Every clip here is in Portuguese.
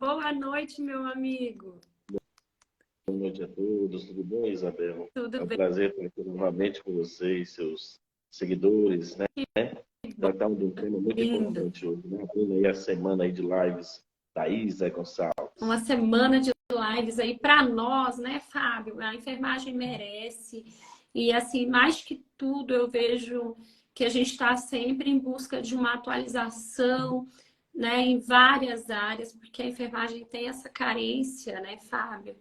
Boa noite, meu amigo. Boa noite a todos, tudo bom, Isabel? Tudo É um bem? prazer estar aqui novamente com você e seus seguidores, né? Tratando de um tema muito Lindo. importante hoje, né? Abrindo aí a semana aí de lives da Isa Uma Gonçalves. semana de lives aí para nós, né, Fábio? A enfermagem merece. E, assim, mais que tudo, eu vejo que a gente está sempre em busca de uma atualização, né, em várias áreas, porque a enfermagem tem essa carência, né, Fábio?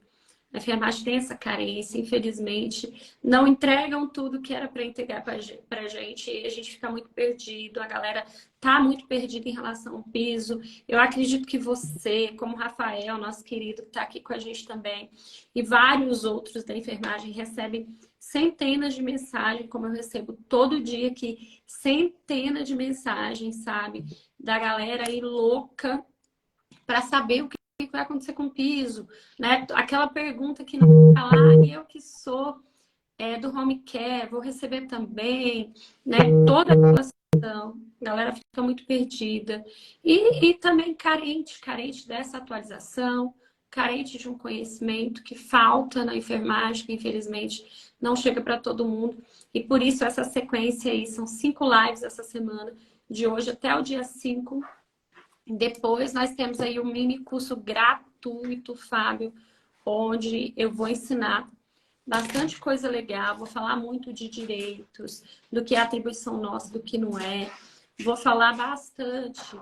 A enfermagem tem essa carência, infelizmente. Não entregam tudo que era para entregar para a gente e a gente fica muito perdido. A galera tá muito perdida em relação ao piso. Eu acredito que você, como o Rafael, nosso querido, que está aqui com a gente também, e vários outros da enfermagem recebem centenas de mensagens, como eu recebo todo dia aqui, centenas de mensagens, sabe? Da galera aí louca para saber o que vai acontecer com o piso, né? Aquela pergunta que não falar, e eu que sou do home care, vou receber também, né? Toda aquela situação, a galera fica muito perdida. E também carente dessa atualização, carente de um conhecimento que falta na enfermagem, que infelizmente não chega para todo mundo. E por isso essa sequência aí, são 5 lives essa semana, de hoje até o dia 5. Depois nós temos aí um mini curso gratuito, Fábio, onde eu vou ensinar bastante coisa legal, vou falar muito de direitos, do que é atribuição nossa, do que não é. Vou falar bastante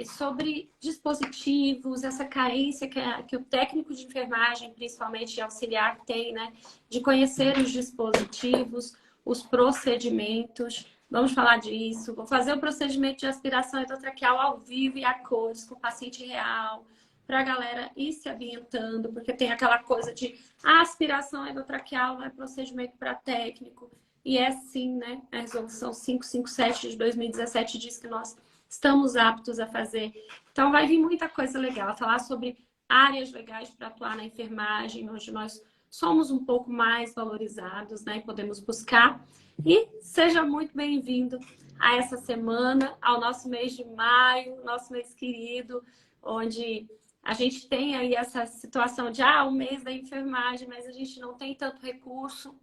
sobre dispositivos, essa carência que o técnico de enfermagem, principalmente auxiliar, tem, né? De conhecer os dispositivos, os procedimentos. Vamos falar disso. Vou fazer o procedimento de aspiração endotraqueal ao vivo e a cores com o paciente real, para a galera ir se ambientando, porque tem aquela coisa de aspiração endotraqueal não é procedimento para técnico. E é sim, né? A resolução 557 de 2017 diz que nós estamos aptos a fazer. Então vai vir muita coisa legal. Falar sobre áreas legais para atuar na enfermagem, onde nós somos um pouco mais valorizados, né? E podemos buscar. E seja muito bem-vindo a essa semana, ao nosso mês de maio, nosso mês querido, onde a gente tem aí essa situação de o mês da enfermagem, mas a gente não tem tanto recurso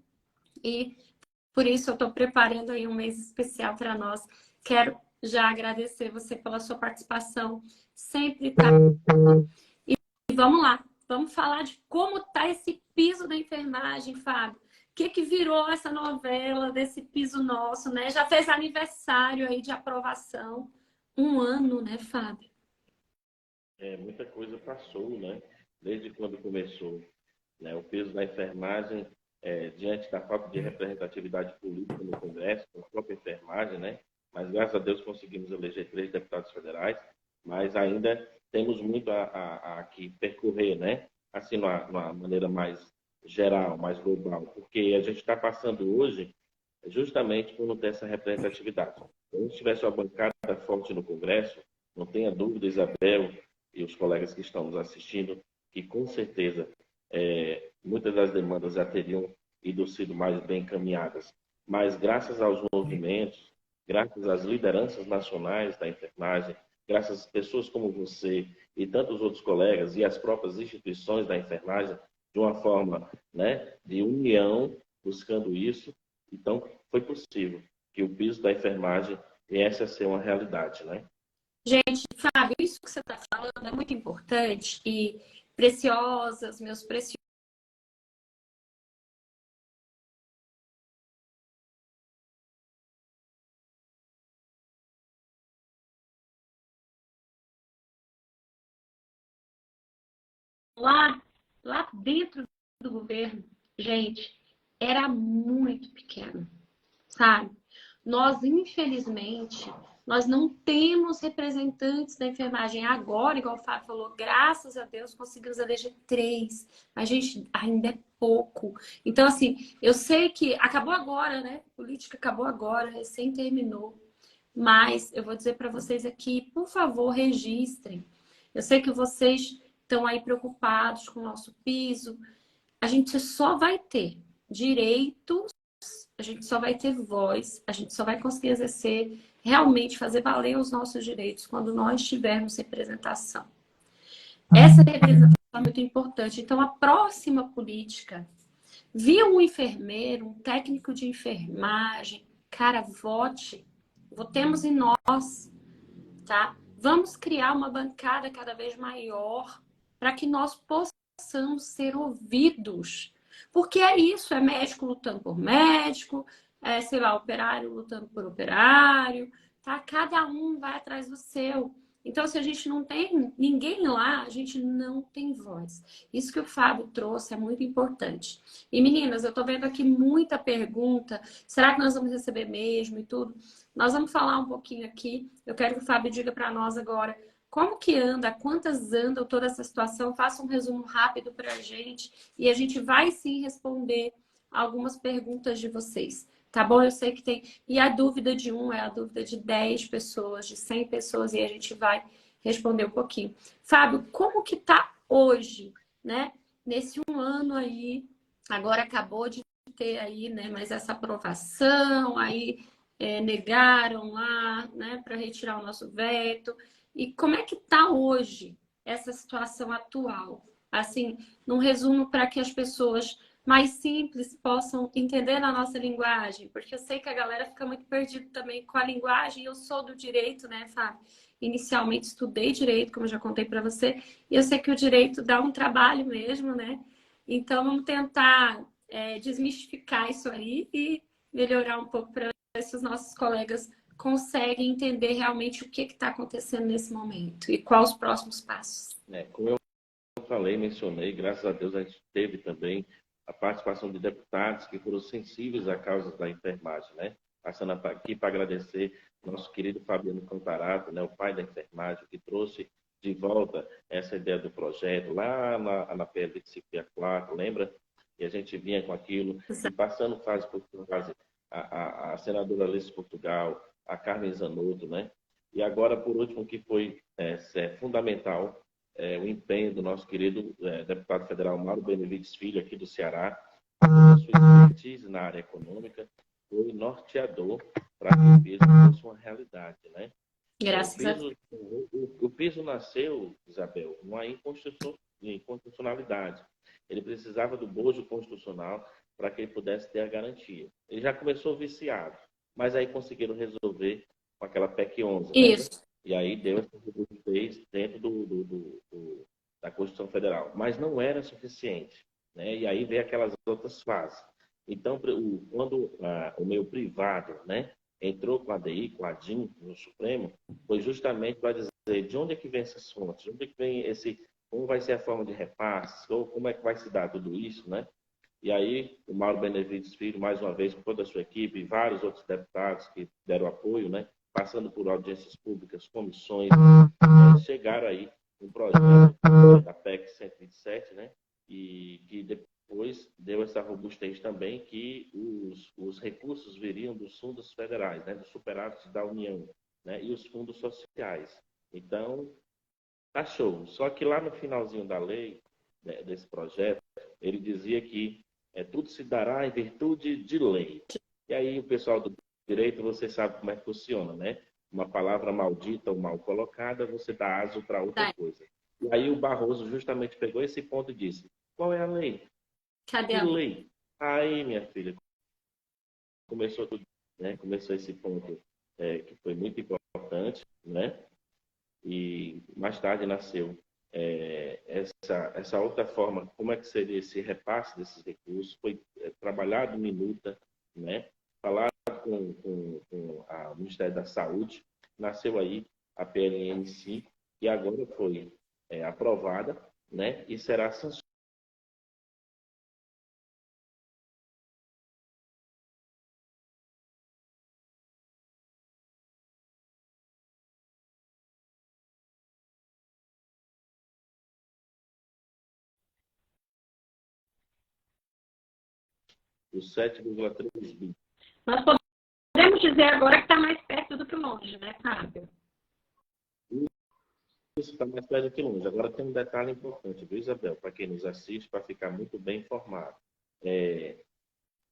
e por isso eu estou preparando aí um mês especial para nós. Quero já agradecer você pela sua participação, sempre tá. E vamos lá, vamos falar de como tá esse piso da enfermagem, Fábio. O que virou essa novela desse piso nosso, né? Já fez aniversário aí de aprovação, 1 ano, né, Fábio? Muita coisa passou, né? Desde quando começou, né? O peso da enfermagem, diante da falta de representatividade política no Congresso, com a própria enfermagem, né? Mas graças a Deus conseguimos eleger 3 deputados federais, mas ainda temos muito a que percorrer, né? Assim, numa maneira mais geral, mais global, porque a gente está passando hoje justamente por não ter essa representatividade. Se a gente tivesse uma bancada forte no Congresso, não tenha dúvida, Isabel e os colegas que estão nos assistindo, que com certeza muitas das demandas já teriam sido mais bem encaminhadas. Mas graças aos movimentos, graças às lideranças nacionais da enfermagem, graças às pessoas como você e tantos outros colegas e as próprias instituições da enfermagem, de uma forma, né, de união, buscando isso, então foi possível que o piso da enfermagem viesse a ser uma realidade, né? Gente, Fábio, isso que você está falando é muito importante e preciosas, meus preciosos. Lá dentro do governo, gente, era muito pequeno, sabe? Nós, infelizmente, nós não temos representantes da enfermagem agora, igual o Fábio falou, graças a Deus conseguimos eleger 3. Mas, gente, ainda é pouco. Então, assim, eu sei que acabou agora, né? A política acabou agora, recém terminou. Mas eu vou dizer para vocês aqui, por favor, registrem. Eu sei que vocês estão aí preocupados com o nosso piso. A gente só vai ter direitos, a gente só vai ter voz, a gente só vai conseguir exercer, realmente fazer valer os nossos direitos quando nós tivermos representação. Essa representação é muito importante. Então, a próxima política, viu um enfermeiro, um técnico de enfermagem, cara, vote. Votemos em nós, tá? Vamos criar uma bancada cada vez maior para que nós possamos ser ouvidos. Porque é isso, é médico lutando por médico, é, sei lá, operário lutando por operário, tá? Cada um vai atrás do seu. Então, se a gente não tem ninguém lá, a gente não tem voz. Isso que o Fábio trouxe é muito importante. E meninas, eu tô vendo aqui muita pergunta. Será que nós vamos receber mesmo e tudo? Nós vamos falar um pouquinho aqui. Eu quero que o Fábio diga para nós agora como que anda, quantas andam toda essa situação. Faça um resumo rápido para a gente e a gente vai sim responder algumas perguntas de vocês. Tá bom? Eu sei que tem. E a dúvida de um é a dúvida de 10 pessoas, de 100 pessoas, e a gente vai responder um pouquinho. Fábio, como que tá hoje, né? Nesse um ano aí, agora acabou de ter aí, né? Mas essa aprovação, aí negaram lá, né? Para retirar o nosso veto. E como é que tá hoje essa situação atual? Assim, num resumo para que as pessoas mais simples possam entender na nossa linguagem, porque eu sei que a galera fica muito perdida também com a linguagem. Eu sou do direito, né, Fábio? Inicialmente estudei direito, como eu já contei para você, e eu sei que o direito dá um trabalho mesmo, né? Então vamos tentar desmistificar isso aí e melhorar um pouco para ver se os nossos colegas conseguem entender realmente o que está acontecendo nesse momento e quais os próximos passos. Como eu falei, mencionei, graças a Deus a gente teve também a participação de deputados que foram sensíveis à causa da enfermagem, né? Passando aqui para agradecer nosso querido Fabiano Cantarato, né, o pai da enfermagem, que trouxe de volta essa ideia do projeto lá na PL de Cipia 4, lembra? E a gente vinha com aquilo, e passando fase por fase, a senadora Alice Portugal, a Carmen Zanotto, né? E agora, por último, que foi fundamental, o empenho do nosso querido deputado federal Mauro Benevides Filho, aqui do Ceará, a sua expertise na área econômica, foi norteador para que o piso fosse uma realidade, né? Graças a Deus. O piso nasceu, Isabel, numa inconstitucionalidade. Ele precisava do bojo constitucional para que ele pudesse ter a garantia. Ele já começou viciado, mas aí conseguiram resolver com aquela PEC 11, Isso. né? E aí deu essa robustez dentro da Constituição Federal. Mas não era suficiente, né? E aí veio aquelas outras fases. Então, quando o meio privado, né, entrou com a ADI, com a DIN no Supremo, foi justamente para dizer de onde é que vem essas fontes, de onde é que vem como vai ser a forma de repasse, ou como é que vai se dar tudo isso, né? E aí, o Mauro Benevides Filho, mais uma vez, com toda a sua equipe, e vários outros deputados que deram apoio, né? Passando por audiências públicas, comissões, chegaram aí um projeto da PEC 127, né? E que depois deu essa robustez também, que os recursos viriam dos fundos federais, né? Dos superados da União, né? E os fundos sociais. Então, tá show. Só que lá no finalzinho da lei, né, desse projeto, ele dizia que tudo se dará em virtude de lei. E aí o pessoal do direito, você sabe como é que funciona, né? Uma palavra maldita ou mal colocada, você dá aso para outra coisa. E aí o Barroso justamente pegou esse ponto e disse: qual é a lei? Cadê Que a lei? Aí, minha filha, começou tudo, né? Começou esse ponto que foi muito importante, né? E mais tarde nasceu essa outra forma, como é que seria esse repasse desses recursos, foi trabalhado minuta, né? Falado com o Ministério da Saúde, nasceu aí a PLN 5, e agora foi aprovada, né? E será sancionada. Os 7,3 bilhões. Nós podemos dizer agora que está mais perto do que longe, né, Fábio? Isso está mais perto do que longe. Agora tem um detalhe importante, viu, Isabel? Para quem nos assiste, para ficar muito bem informado.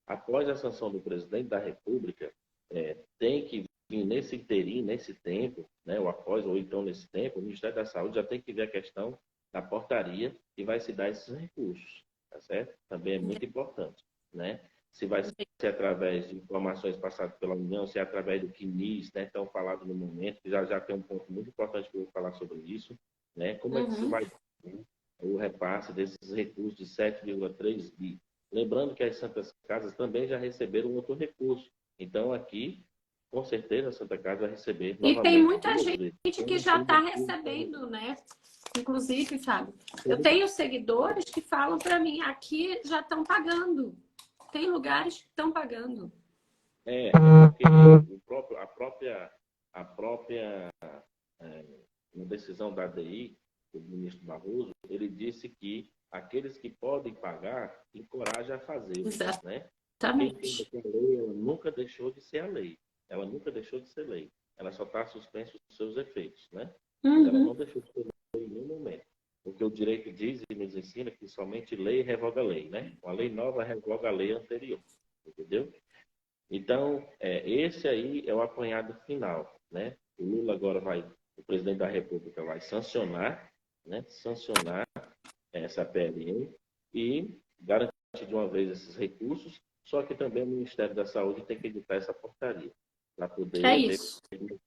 Após a sanção do presidente da República, tem que vir nesse interim, nesse tempo, né, ou após, ou então nesse tempo, o Ministério da Saúde já tem que ver a questão da portaria e vai se dar esses recursos, tá certo? Também é muito importante, né? Se vai ser através de informações passadas pela União, se é através do CNIS, né? Tão falado no momento, que já tem um ponto muito importante que eu vou falar sobre isso, né? Como é que se vai o repasse desses recursos de 7,3 bi? Lembrando que as Santas Casas também já receberam outro recurso. Então, aqui, com certeza, a Santa Casa vai receber E tem novamente muita duas vezes. gente Então, que não já tem está recurso. recebendo, né? Inclusive, Fábio, eu tenho seguidores que falam para mim, aqui já estão pagando. Tem lugares que estão pagando. Porque a própria na decisão da ADI, do ministro Barroso, ele disse que aqueles que podem pagar, encoraja a fazê-lo, né? Quem Exatamente. tem a lei, ela nunca deixou de ser a lei. Ela nunca deixou de ser lei. Ela só está suspensa os seus efeitos, né? Mas ela não deixou de ser lei em nenhum momento. Porque o direito diz e nos ensina que somente lei revoga lei, né? Uma lei nova revoga a lei anterior, entendeu? Então, esse aí é o apanhado final, né? O Lula agora o presidente da República vai sancionar, né? Sancionar essa PLN e garantir de uma vez esses recursos, só que também o Ministério da Saúde tem que editar essa portaria para É poder isso.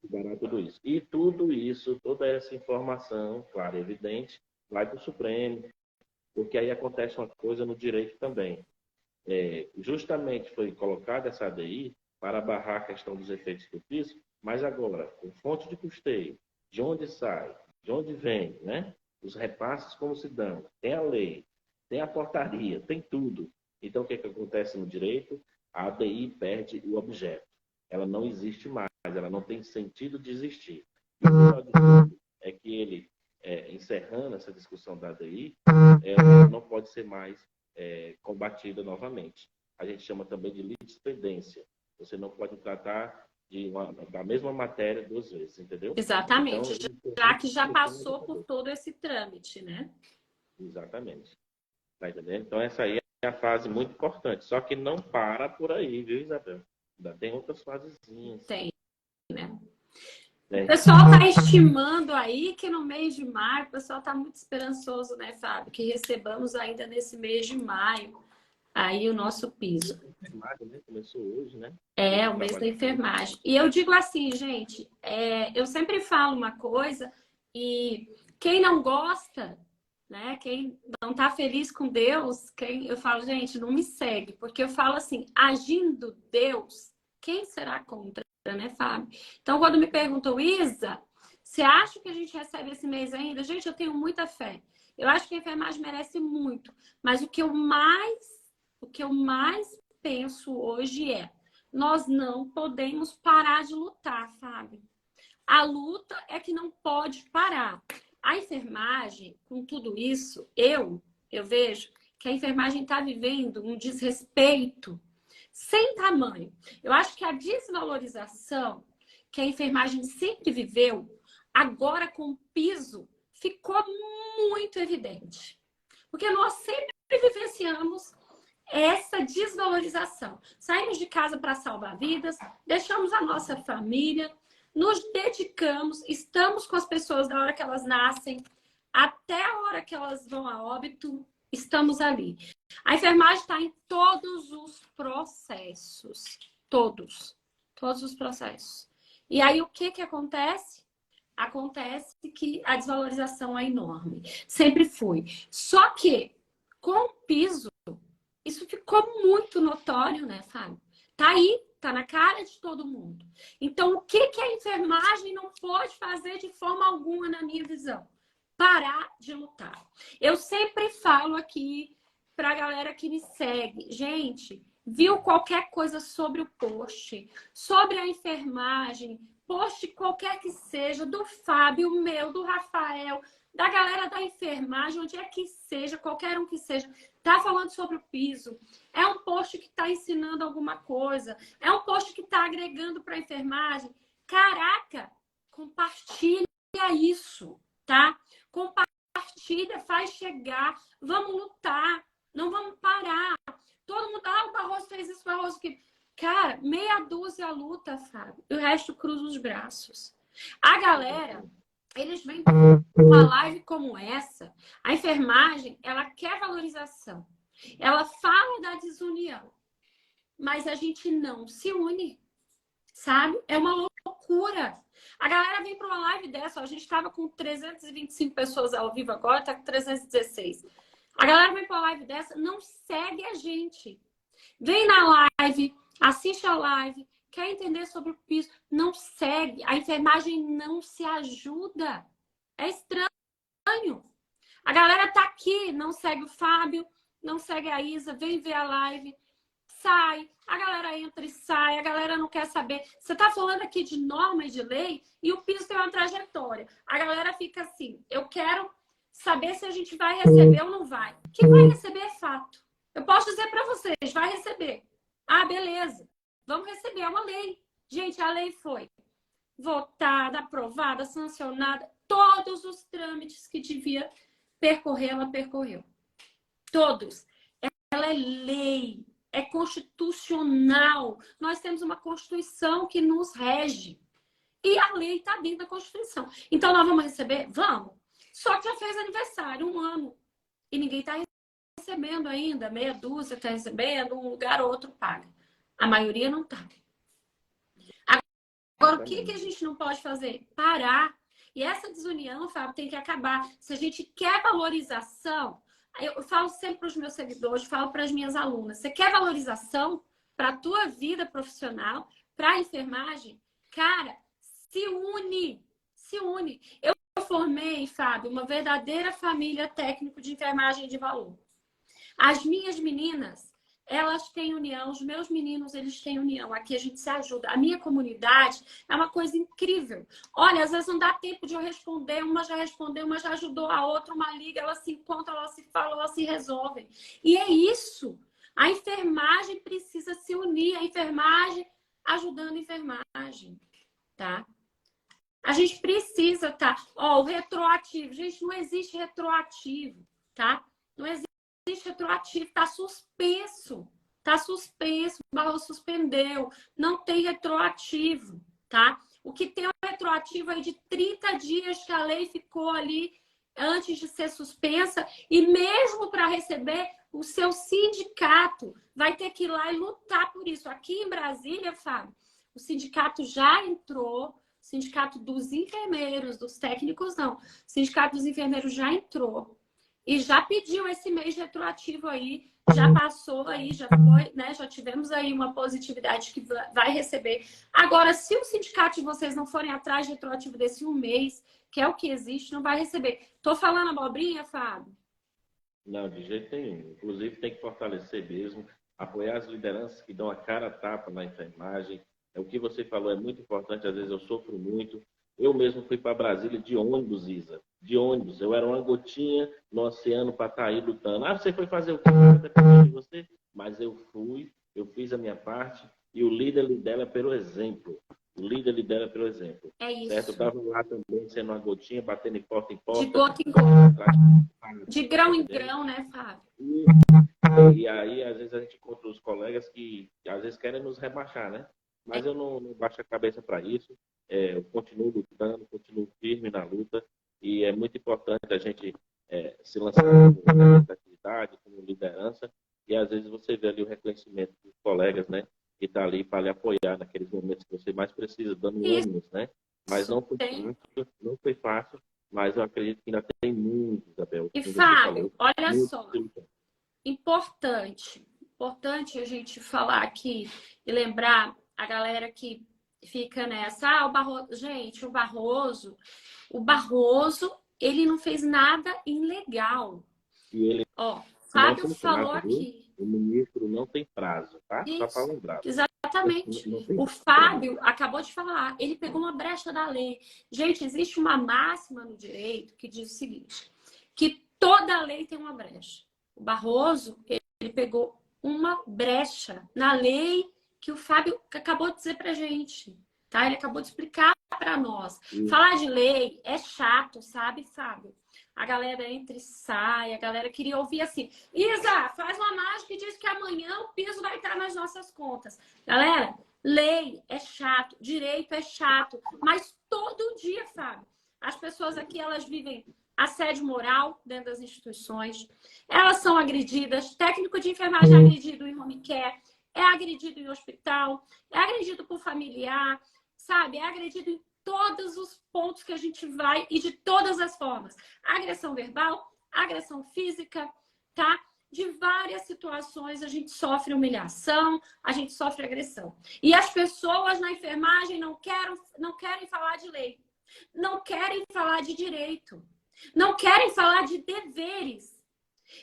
garantir tudo isso. E tudo isso, toda essa informação, claro e evidente, vai para o Supremo, porque aí acontece uma coisa no direito também. Justamente foi colocada essa ADI para barrar a questão dos efeitos do piso, mas agora, com fonte de custeio, de onde sai, de onde vem, né? Os repasses como se dão, tem a lei, tem a portaria, tem tudo. Então, o que acontece no direito? A ADI perde o objeto. Ela não existe mais, ela não tem sentido de existir. E o pior de tudo é que ele, encerrando essa discussão da ADI, ela não pode ser mais combatida novamente. A gente chama também de litispendência. Você não pode tratar da mesma matéria duas vezes, entendeu? Exatamente. Então, Já que já passou por todo esse trâmite, né? exatamente. Tá entendendo? Então, essa aí é a fase muito importante. Só que não para por aí, viu, Isabel? Ainda tem outras fasezinhas. Tem, né? O Né? pessoal está estimando aí que no mês de maio, o pessoal está muito esperançoso, né, Fábio? Que recebamos ainda nesse mês de maio aí o nosso piso. Né? Começou hoje, né? É, o mês da enfermagem. E eu digo assim, gente, eu sempre falo uma coisa e quem não gosta, né? Quem não está feliz com Deus, eu falo, gente, não me segue, porque eu falo assim, agindo Deus, quem será contra, né, Fábio? Então, quando me perguntam, Isa, você acha que a gente recebe esse mês ainda? Gente, eu tenho muita fé. Eu acho que a enfermagem merece muito, mas o que eu mais penso hoje nós não podemos parar de lutar, Fábio. A luta é que não pode parar. A enfermagem, com tudo isso, eu vejo que a enfermagem está vivendo um desrespeito sem tamanho. Eu acho que a desvalorização que a enfermagem sempre viveu, agora com o piso, ficou muito evidente. Porque nós sempre vivenciamos essa desvalorização. Saímos de casa para salvar vidas, deixamos a nossa família, nos dedicamos, estamos com as pessoas da hora que elas nascem até a hora que elas vão a óbito, estamos ali. A enfermagem está em todos os processos. Todos os processos. E aí, o que acontece? Acontece que a desvalorização é enorme. Sempre foi. Só que, com o piso, isso ficou muito notório, né, Fábio? Tá aí, tá na cara de todo mundo. Então, o que a enfermagem não pode fazer de forma alguma, na minha visão? Parar de lutar. Eu sempre falo aqui pra galera que me segue, gente, viu qualquer coisa sobre o post, sobre a enfermagem, post qualquer que seja, do Fábio, meu, do Rafael, da galera da enfermagem, onde é que seja, qualquer um que seja, tá falando sobre o piso, é um post que está ensinando alguma coisa, é um post que está agregando para a enfermagem. Caraca, compartilha isso, tá? Compartilha, faz chegar, vamos lutar, não vamos parar. Todo mundo, o Barroso fez isso, o Barroso que... Cara, meia dúzia luta, Fábio, e o resto cruza os braços. A galera Eles vêm para uma live como essa. A enfermagem, ela quer valorização. Ela fala da desunião. Mas a gente não se une, sabe? É uma loucura. A galera vem para uma live dessa. Ó, a gente estava com 325 pessoas ao vivo agora, está com 316. A galera vem para uma live dessa, não segue a gente. Vem na live, assiste a live, quer entender sobre o piso, não segue. A enfermagem não se ajuda. É estranho. A galera tá aqui, não segue o Fábio, não segue a Isa, vem ver a live, sai, a galera entra e sai, a galera não quer saber. Você tá falando aqui de norma e de lei e o piso tem uma trajetória. A galera fica assim, eu quero saber se a gente vai receber ou não vai. Que vai receber é fato. Eu posso dizer para vocês, vai receber. Ah, beleza. Vamos receber, é uma lei. Gente, a lei foi votada, aprovada, sancionada. Todos os trâmites que devia percorrer, ela percorreu. Todos. Ela é lei, é constitucional. Nós temos uma Constituição que nos rege. E a lei está dentro da Constituição. Então, nós vamos receber? Vamos. Só que já fez aniversário, 1 ano. E ninguém está recebendo ainda. Meia dúzia está recebendo, um lugar ou outro paga. A maioria não está. Agora, o que a gente não pode fazer? Parar. E essa desunião, Fábio, tem que acabar. Se a gente quer valorização, eu falo sempre para os meus seguidores, falo para as minhas alunas, você quer valorização para a tua vida profissional, para a enfermagem? Cara, se une. Se une. Eu formei, Fábio, uma verdadeira família técnico de enfermagem de valor. As minhas meninas, elas têm união, os meus meninos, eles têm união. Aqui a gente se ajuda. A minha comunidade é uma coisa incrível. Olha, às vezes não dá tempo de eu responder. Uma já respondeu, uma já ajudou a outra, uma liga, elas se encontram, elas se falam, elas se resolvem. E é isso. A enfermagem precisa se unir. A enfermagem ajudando a enfermagem, tá? A gente precisa, tá? Ó, o retroativo. Gente, não existe retroativo, tá? Não existe retroativo, está suspenso. Está suspenso, o Barroso suspendeu. Não tem retroativo, tá? O que tem é um retroativo aí de 30 dias que a lei ficou ali antes de ser suspensa. E mesmo para receber, o seu sindicato vai ter que ir lá e lutar por isso. Aqui em Brasília, Fábio, o sindicato já entrou. O sindicato dos enfermeiros, dos técnicos, não. O sindicato dos enfermeiros já entrou. E já pediu esse mês retroativo aí, já passou aí, já foi, né? Já tivemos aí uma positividade que vai receber. Agora, se o sindicato de vocês não forem atrás de retroativo desse 1 mês, que é o que existe, não vai receber. Tô falando abobrinha, Fábio? Não, de jeito nenhum. Inclusive, tem que fortalecer mesmo, apoiar as lideranças que dão a cara a tapa na enfermagem. O que você falou é muito importante, às vezes eu sofro muito. Eu mesmo fui para Brasília de ônibus, Isa. De ônibus. Eu era uma gotinha no oceano para estar aí lutando. Ah, você foi fazer o quê? Depende de você. Mas eu fui, eu fiz a minha parte e o líder lidera pelo exemplo. O líder lidera pelo exemplo. É isso. Certo? Eu estava lá também, sendo uma gotinha, batendo em porta em porta. De gota em gota. De grão em grão, né, Fábio? E aí, às vezes, a gente encontra os colegas que às vezes querem nos rebaixar, né? Mas eu não baixo a cabeça para isso. Eu continuo lutando, continuo firme na luta. E é muito importante a gente se lançar como atividade, como liderança. E às vezes você vê ali o reconhecimento dos colegas, né? Que está ali para lhe apoiar naqueles momentos que você mais precisa, dando ânimos, né? Mas não foi fácil, mas eu acredito que ainda tem muito, Isabel. E Fábio, olha só. Importante a gente falar aqui e lembrar a galera que fica nessa, o Barroso, gente, o Barroso, ele não fez nada ilegal. E ele, ó, Fábio falou aqui. O ministro não tem prazo, tá? Isso, só para lembrar. Exatamente. O Fábio acabou de falar, ele pegou uma brecha da lei. Gente, existe uma máxima no direito que diz o seguinte, que toda lei tem uma brecha. O Barroso, ele pegou uma brecha na lei que o Fábio acabou de dizer pra gente, tá? Ele acabou de explicar para nós. Falar de lei é chato, sabe, Fábio? A galera entra e sai, a galera queria ouvir assim, Isa, faz uma mágica e diz que amanhã o piso vai estar nas nossas contas. Galera, lei é chato, direito é chato, mas todo dia, Fábio, As pessoas aqui, elas vivem assédio moral dentro das instituições. Elas são agredidas. Técnico de enfermagem é agredido em home care, é agredido em hospital, é agredido por familiar, sabe? É agredido em todos os pontos que a gente vai e de todas as formas. Agressão verbal, agressão física, tá? De várias situações a gente sofre humilhação, a gente sofre agressão. E as pessoas na enfermagem não querem falar de lei, não querem falar de direito, não querem falar de deveres.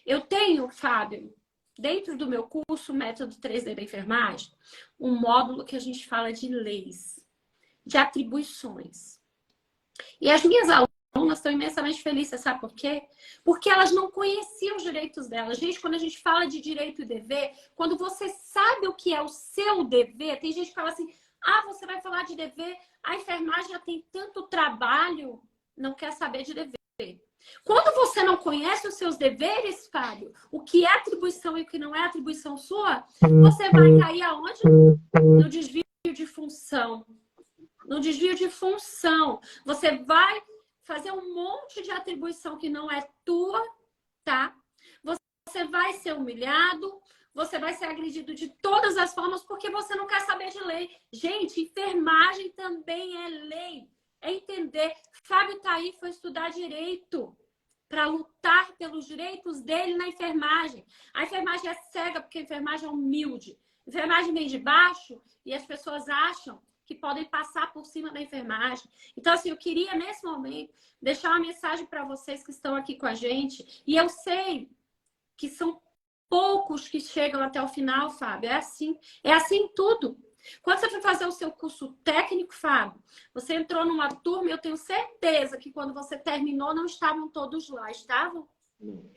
Eu tenho, Fábio, dentro do meu curso Método 3D da Enfermagem, um módulo que a gente fala de leis, de atribuições. E as minhas alunas estão imensamente felizes, sabe por quê? Porque elas não conheciam os direitos delas. Gente, quando a gente fala de direito e dever, quando você sabe o que é o seu dever, tem gente que fala assim, ah, você vai falar de dever, a enfermagem já tem tanto trabalho, não quer saber de dever. Quando você não conhece os seus deveres, Fábio, o que é atribuição e o que não é atribuição sua, você vai cair aonde? No desvio de função. No desvio de função. Você vai fazer um monte de atribuição que não é tua, tá? Você vai ser humilhado, você vai ser agredido de todas as formas porque você não quer saber de lei. Gente, enfermagem também é lei. É entender. Fábio tá aí, foi estudar direito para lutar pelos direitos dele na enfermagem. A enfermagem é cega porque a enfermagem é humilde. A enfermagem vem de baixo e as pessoas acham que podem passar por cima da enfermagem. Então, assim, eu queria, nesse momento, deixar uma mensagem para vocês que estão aqui com a gente. E eu sei que são poucos que chegam até o final, Fábio. É assim em tudo. Quando você foi fazer o seu curso técnico, Fábio, você entrou numa turma, eu tenho certeza que quando você terminou, não estavam todos lá. Estavam?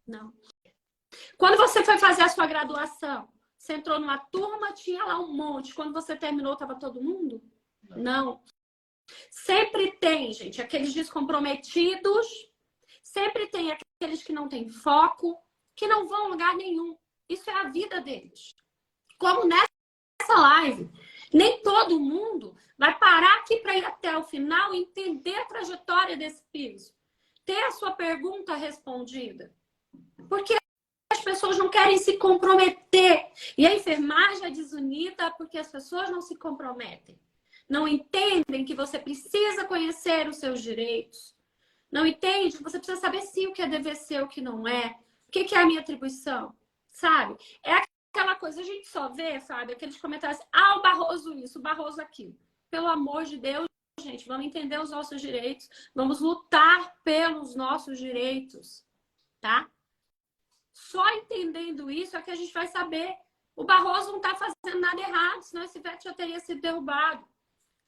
Não. Quando você foi fazer a sua graduação, você entrou numa turma, tinha lá um monte. Quando você terminou, estava todo mundo? Não. Sempre tem, gente, aqueles descomprometidos, sempre tem aqueles que não têm foco, que não vão a lugar nenhum. Isso é a vida deles. Como nessa live. Nem todo mundo vai parar aqui para ir até o final e entender a trajetória desse piso. Ter a sua pergunta respondida. Porque as pessoas não querem se comprometer. E a enfermagem é desunida porque as pessoas não se comprometem. Não entendem que você precisa conhecer os seus direitos. Não entende que você precisa saber sim o que é dever ser, o que não é. O que é a minha atribuição? Sabe? É aquela coisa, a gente só vê, sabe? Aqueles comentários, ah, o Barroso isso, o Barroso aquilo. Pelo amor de Deus, gente, vamos entender os nossos direitos. Vamos lutar pelos nossos direitos, tá? Só entendendo isso é que a gente vai saber. O Barroso não está fazendo nada errado, senão esse veto já teria sido derrubado.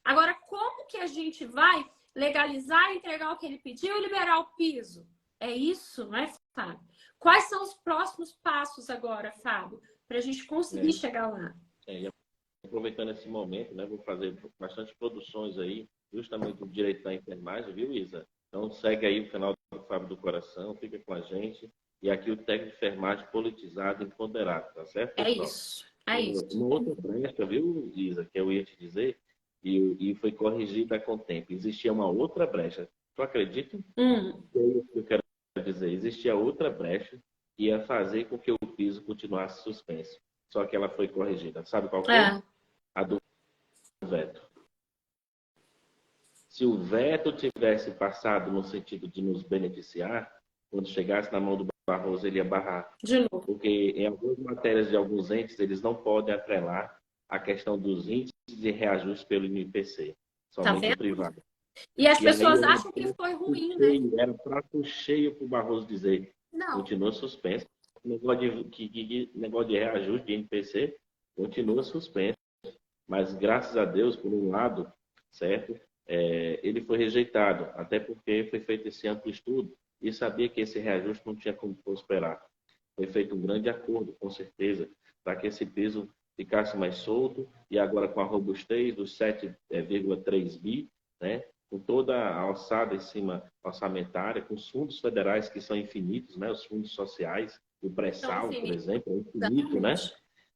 Agora, como que a gente vai legalizar, entregar o que ele pediu e liberar o piso? É isso, não é, Fábio? Quais são os próximos passos agora, Fábio, para a gente conseguir chegar lá? Aproveitando esse momento, né, vou fazer bastante produções aí, justamente do direito da enfermagem, viu, Isa? Então, segue aí o canal do Fábio do Coração, fica com a gente. E aqui o técnico de enfermagem politizado e empoderado, tá certo, pessoal? É isso, é isso. Uma outra brecha, viu, Isa, que eu ia te dizer, e foi corrigida com o tempo. Existia uma outra brecha. Tu acredita? Eu quero dizer, existia outra brecha que ia fazer com que o piso continuasse suspenso. Só que ela foi corrigida. Sabe qual foi? A do veto. Se o veto tivesse passado no sentido de nos beneficiar, quando chegasse na mão do Barroso, ele ia barrar. De novo. Porque em algumas matérias de alguns entes, eles não podem atrelar a questão dos índices de reajuste pelo INPC. Somente o privado. E as pessoas acham que foi ruim, né? Era prato cheio para o Barroso dizer. Não. Continua suspenso. Negócio de reajuste de INPC continua suspenso. Mas, graças a Deus, por um lado, certo? Ele foi rejeitado. Até porque foi feito esse amplo estudo e sabia que esse reajuste não tinha como prosperar. Foi feito um grande acordo, com certeza, para que esse peso ficasse mais solto e agora com a robustez dos 7,3 bi, né? Com toda a alçada em cima orçamentária, com os fundos federais que são infinitos, né? Os fundos sociais, o pré-sal, por exemplo, é infinito, né?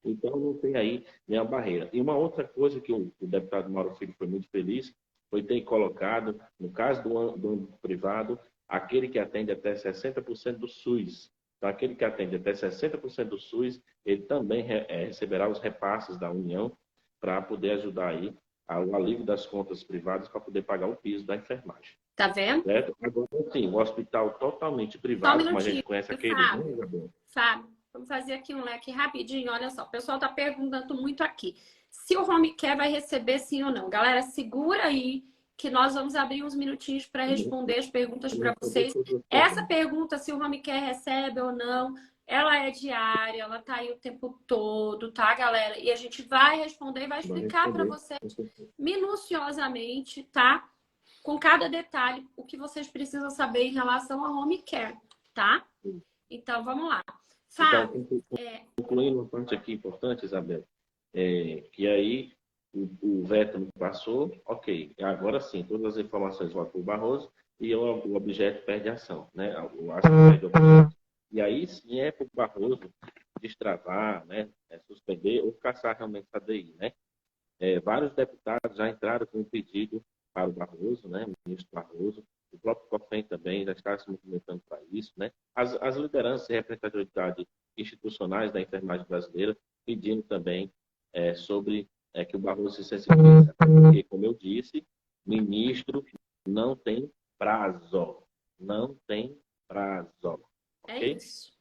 Então não tem aí nenhuma barreira. E uma outra coisa que o deputado Mauro Filho foi muito feliz, foi ter colocado, no caso do âmbito privado, aquele que atende até 60% do SUS. Então, aquele que atende até 60% do SUS, ele também receberá os repasses da União para poder ajudar aí ao alívio das contas privadas para poder pagar o piso da enfermagem. Tá vendo? Certo? Agora, sim, o hospital totalmente Só um privado, como a minutinho, gente conhece aquele, Fábio. né? Fábio, vamos fazer aqui um leque rapidinho. Olha só, o pessoal tá perguntando muito aqui. Se o home care vai receber sim ou não. Galera, segura aí que nós vamos abrir uns minutinhos para responder as perguntas para vocês. Essa pergunta, se o home care recebe ou não, ela é diária, ela tá aí o tempo todo, tá, galera? E a gente vai responder e vai explicar para vocês minuciosamente, tá? Com cada detalhe, o que vocês precisam saber em relação ao home care, tá? Então, vamos lá. Fábio, concluindo uma parte aqui importante, Isabel, que aí o veto me passou, ok, agora sim, todas as informações vão para o Barroso e o objeto perde ação, né? O ato perde objeto. E aí sim é para o Barroso destravar, né? Suspender ou caçar realmente a DI, né? Vários deputados já entraram com um pedido para o Barroso, né? O ministro Barroso, o próprio COFEN também já está se movimentando para isso, né? As lideranças e representatividade institucionais da enfermagem brasileira pedindo também sobre que o Barroso se sensibilize, porque, como eu disse, ministro não tem prazo, não tem prazo, ok? é isso.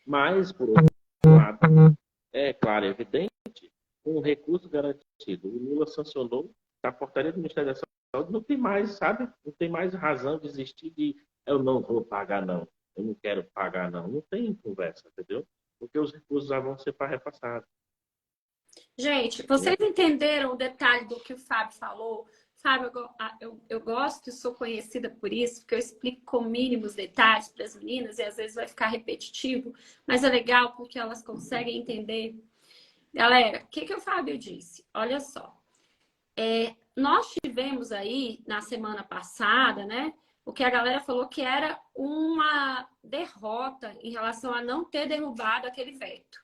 Mas, por outro lado, é claro, é evidente, com o recurso garantido, o Lula sancionou a portaria do Ministério da Saúde, não tem mais, sabe? Não tem mais razão de existir de eu não vou pagar, não. Eu não quero pagar, não. Não tem conversa, entendeu? Porque os recursos já vão ser repassados. Gente, vocês entenderam o detalhe do que o Fábio falou? Fábio, eu gosto e sou conhecida por isso, porque eu explico com mínimos detalhes para as meninas e às vezes vai ficar repetitivo, mas é legal porque elas conseguem entender. Galera, o que o Fábio disse? Olha só. Nós tivemos aí, na semana passada, né? O que a galera falou que era uma derrota em relação a não ter derrubado aquele veto.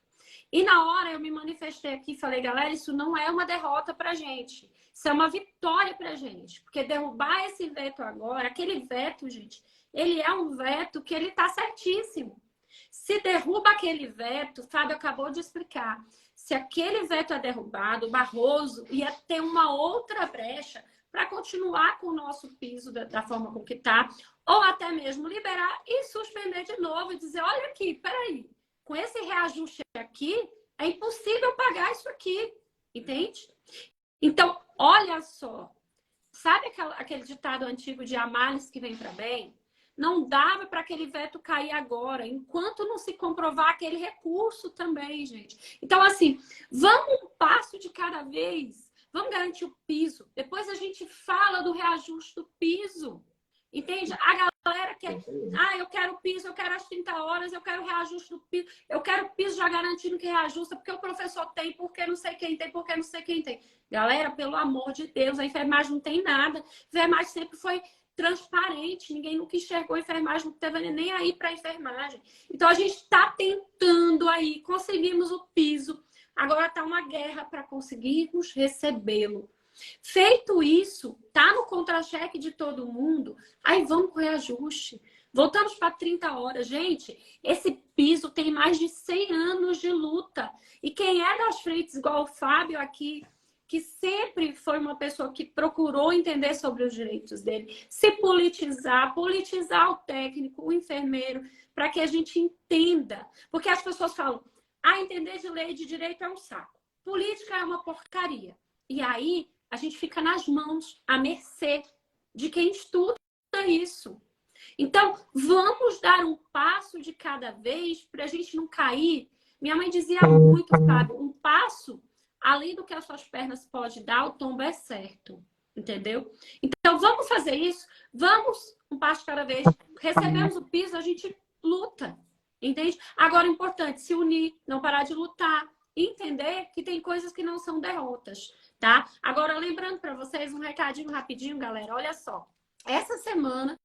E na hora eu me manifestei aqui e falei, galera, isso não é uma derrota pra gente. Isso é uma vitória pra gente. Porque derrubar esse veto agora, aquele veto, gente, ele é um veto que ele tá certíssimo. Se derruba aquele veto, Fábio acabou de explicar. Se aquele veto é derrubado, o Barroso ia ter uma outra brecha para continuar com o nosso piso da forma como que está, ou até mesmo liberar e suspender de novo e dizer, olha aqui, peraí, com esse reajuste aqui, é impossível pagar isso aqui, entende? Então, olha só, sabe aquele ditado antigo de há males que vem para bem? Não dava para aquele veto cair agora, enquanto não se comprovar aquele recurso também, gente. Então, assim, vamos um passo de cada vez. Vamos garantir o piso. Depois a gente fala do reajuste do piso. Entende? A galera quer... eu quero piso, eu quero as 30 horas, eu quero reajuste do piso. Eu quero piso já garantindo que reajusta, porque o professor tem, porque não sei quem tem, porque não sei quem tem. Galera, pelo amor de Deus, a enfermagem não tem nada. A enfermagem sempre foi transparente, ninguém nunca enxergou a enfermagem, não teve nem aí para a enfermagem. Então, a gente está tentando aí, conseguimos o piso, agora está uma guerra para conseguirmos recebê-lo. Feito isso, tá no contra-cheque de todo mundo, aí vamos com reajuste. Voltamos para 30 horas. Gente, esse piso tem mais de 100 anos de luta. E quem é das frentes, igual o Fábio aqui, que sempre foi uma pessoa que procurou entender sobre os direitos dele, se politizar o técnico, o enfermeiro, para que a gente entenda. Porque as pessoas falam, entender de lei e de direito é um saco. Política é uma porcaria. E aí, a gente fica nas mãos, à mercê de quem estuda isso. Então, vamos dar um passo de cada vez para a gente não cair. Minha mãe dizia muito, Fábio, um passo... Além do que as suas pernas podem dar, o tombo é certo. Entendeu? Então, vamos fazer isso. Vamos um passo cada vez. Recebemos o piso, a gente luta. Entende? Agora, é importante se unir, não parar de lutar. Entender que tem coisas que não são derrotas. Tá? Agora, lembrando para vocês um recadinho rapidinho, galera. Olha só. Essa semana,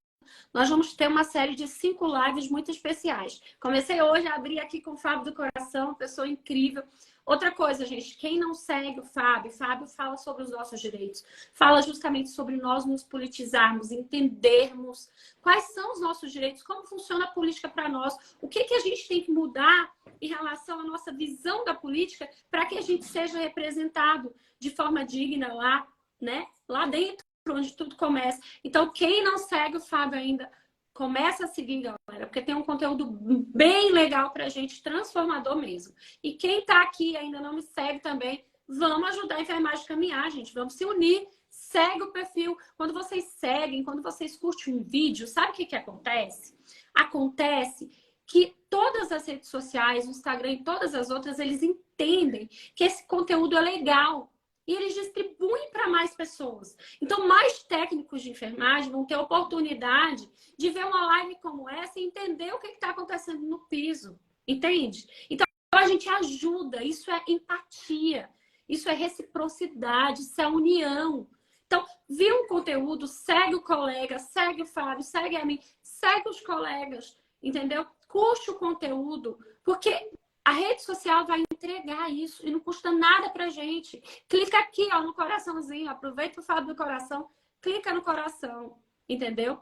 nós vamos ter uma série de 5 lives muito especiais. Comecei hoje a abrir aqui com o Fábio do Coração, uma pessoa incrível. Outra coisa, gente, quem não segue o Fábio fala sobre os nossos direitos. Fala justamente sobre nós nos politizarmos, entendermos quais são os nossos direitos, como funciona a política para nós, o que a gente tem que mudar em relação à nossa visão da política para que a gente seja representado de forma digna lá, né? Lá dentro, onde tudo começa. Então, quem não segue o Fábio ainda, começa a seguir, galera, porque tem um conteúdo bem legal pra gente, transformador mesmo. E quem tá aqui e ainda não me segue também, vamos ajudar a enfermagem a caminhar, gente. Vamos se unir, segue o perfil. Quando vocês seguem, quando vocês curtem um vídeo, sabe o que acontece? Acontece que todas as redes sociais, o Instagram e todas as outras, eles entendem que esse conteúdo é legal. E eles distribuem para mais pessoas. Então, mais técnicos de enfermagem vão ter oportunidade de ver uma live como essa e entender o que está acontecendo no piso. Entende? Então, a gente ajuda. Isso é empatia. Isso é reciprocidade. Isso é união. Então, viu um conteúdo, segue o colega, segue o Fábio, segue a mim, segue os colegas. Entendeu? Curte o conteúdo. Porque a rede social vai entregar isso e não custa nada pra gente. Clica aqui, ó, no coraçãozinho. Aproveita o Fábio do Coração. Clica no coração. Entendeu?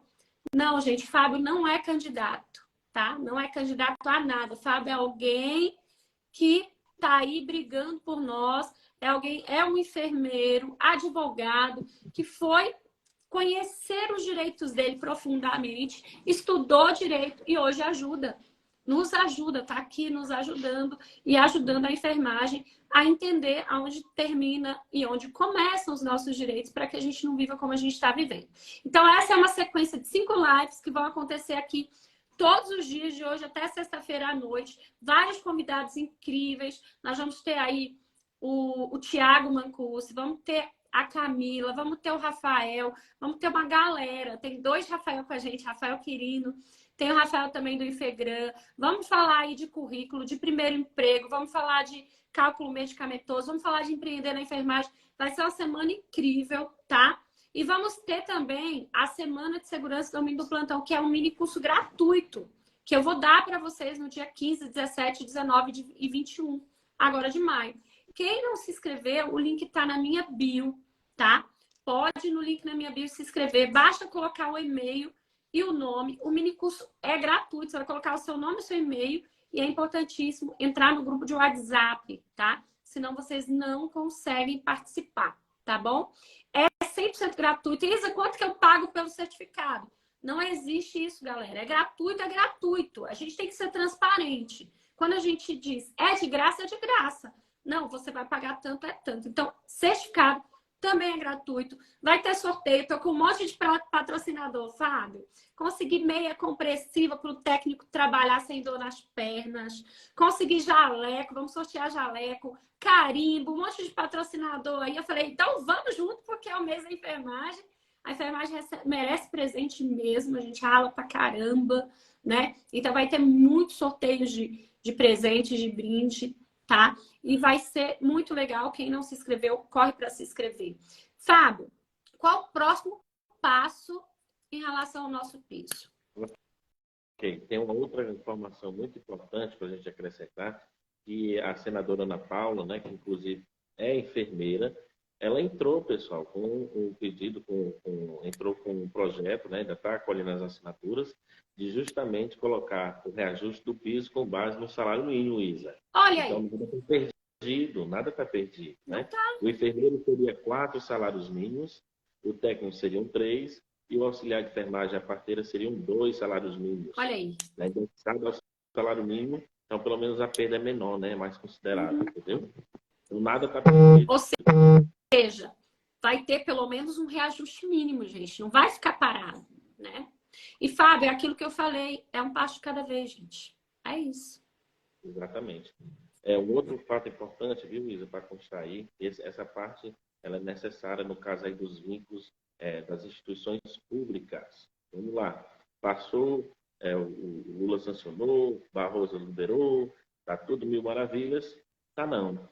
Não, gente, Fábio não é candidato, tá? Não é candidato a nada. Fábio é alguém que tá aí brigando por nós. É um enfermeiro, advogado, que foi conhecer os direitos dele profundamente, estudou direito e hoje ajuda. Nos ajuda, tá aqui nos ajudando e ajudando a enfermagem a entender aonde termina e onde começam os nossos direitos para que a gente não viva como a gente está vivendo. Então, essa é uma sequência de 5 lives que vão acontecer aqui todos os dias, de hoje até sexta-feira à noite. Vários convidados incríveis. Nós vamos ter aí o Tiago Mancusi, vamos ter a Camila, vamos ter o Rafael, vamos ter uma galera. Tem 2 Rafael com a gente, Rafael Quirino. Tem o Rafael também do Infegran. Vamos falar aí de currículo, de primeiro emprego, vamos falar de cálculo medicamentoso, vamos falar de empreender na enfermagem. Vai ser uma semana incrível, tá? E vamos ter também a Semana de Segurança e Domínio do Plantão, que é um mini curso gratuito, que eu vou dar para vocês no dia 15, 17, 19 e 21, agora de maio. Quem não se inscreveu, o link está na minha bio, tá? Pode ir no link na minha bio se inscrever. Basta colocar o e-mail e o nome. O minicurso é gratuito. Você vai colocar o seu nome e o seu e-mail. E é importantíssimo entrar no grupo de WhatsApp, tá? Senão vocês não conseguem participar, tá bom? É 100% gratuito. Isa, quanto que eu pago pelo certificado? Não existe isso, galera. É gratuito, é gratuito. A gente tem que ser transparente. Quando a gente diz é de graça, é de graça. Não, você vai pagar tanto, é tanto. Então, certificado também é gratuito. Vai ter sorteio. Tô com um monte de patrocinador, Fábio. Consegui meia compressiva para o técnico trabalhar sem dor nas pernas. Consegui jaleco, vamos sortear jaleco, carimbo, um monte de patrocinador aí. Eu falei, então vamos junto, porque é o mês da enfermagem. A enfermagem merece presente mesmo, a gente rala pra caramba, né? Então vai ter muitos sorteios de presentes, de brinde, tá? E vai ser muito legal. Quem não se inscreveu, corre para se inscrever. Fábio, qual o próximo passo em relação ao nosso piso? Ok, tem uma outra informação muito importante para a gente acrescentar, que a senadora Ana Paula, né, que inclusive é enfermeira, ela entrou, pessoal, com um pedido, entrou com um projeto, né, ainda está colhendo as assinaturas, de justamente colocar o reajuste do piso com base no salário mínimo, Isa. Olha então, aí. nada está perdido, nada está perdido. Né? Tá. O enfermeiro teria 4 salários mínimos, o técnico seriam 3, e o auxiliar de enfermagem e a parteira seriam 2 salários mínimos. Olha aí. Né? Então, cada salário mínimo, então pelo menos a perda é menor, né? É mais considerável, entendeu? Então, nada está perdido. Ou seja, vai ter pelo menos um reajuste mínimo, gente. Não vai ficar parado, né? E, Fábio, é aquilo que eu falei, é um passo de cada vez, gente. É isso. Exatamente. Um outro fato importante, viu, Isa, para constar aí, essa parte ela é necessária no caso aí dos vínculos das instituições públicas. Vamos lá. Passou, o Lula sancionou, Barroso liberou, está tudo mil maravilhas. Tá não.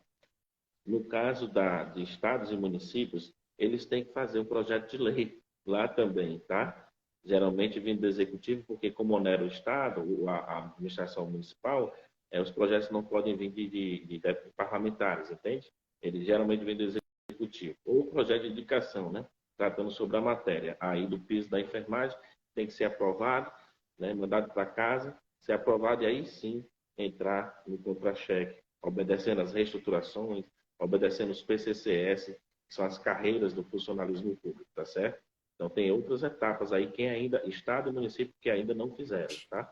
No caso de estados e municípios, eles têm que fazer um projeto de lei lá também, tá? geralmente vindo do executivo, porque como onera o Estado, a administração municipal, os projetos não podem vir de parlamentares, entende? Eles geralmente vêm do executivo. Ou projeto de indicação, né? Tratando sobre a matéria. Aí do piso da enfermagem tem que ser aprovado, né? Mandado para casa, ser aprovado e aí sim entrar no contra-cheque, obedecendo às reestruturações, obedecendo os PCCS, que são as carreiras do funcionalismo público, tá certo? Então, tem outras etapas aí, quem ainda, Estado e município, que ainda não fizeram, tá?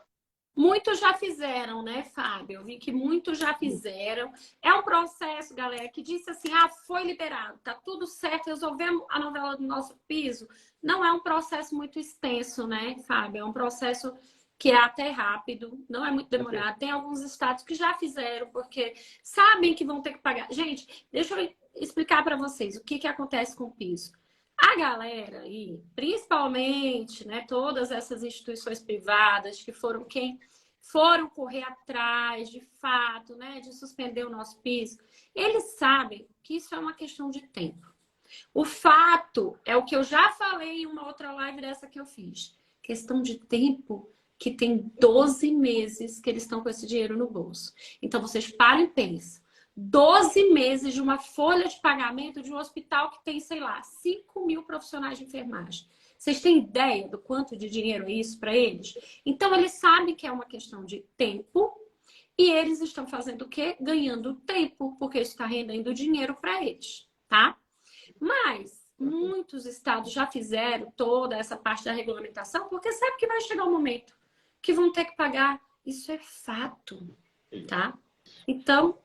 Muitos já fizeram, né, Fábio? Eu vi que muitos já fizeram. É um processo, galera, que disse assim, foi liberado, tá tudo certo, resolvemos a novela do nosso piso. Não é um processo muito extenso, né, Fábio? É um processo que é até rápido, não é muito demorado. Tem alguns estados que já fizeram, porque sabem que vão ter que pagar. Gente, deixa eu explicar para vocês o que acontece com o piso. A galera aí, principalmente, né, todas essas instituições privadas que foram quem foram correr atrás, de fato, né, de suspender o nosso piso, eles sabem que isso é uma questão de tempo. O fato é o que eu já falei em uma outra live dessa que eu fiz. Questão de tempo que tem 12 meses que eles estão com esse dinheiro no bolso. Então, vocês param e pensam. 12 meses de uma folha de pagamento de um hospital que tem, sei lá, 5 mil profissionais de enfermagem. Vocês têm ideia do quanto de dinheiro é isso para eles? Então, eles sabem que é uma questão de tempo e eles estão fazendo o quê? Ganhando tempo, porque isso está rendendo dinheiro para eles, tá? Mas muitos estados já fizeram toda essa parte da regulamentação, porque sabe que vai chegar um momento que vão ter que pagar. Isso é fato, tá? Então,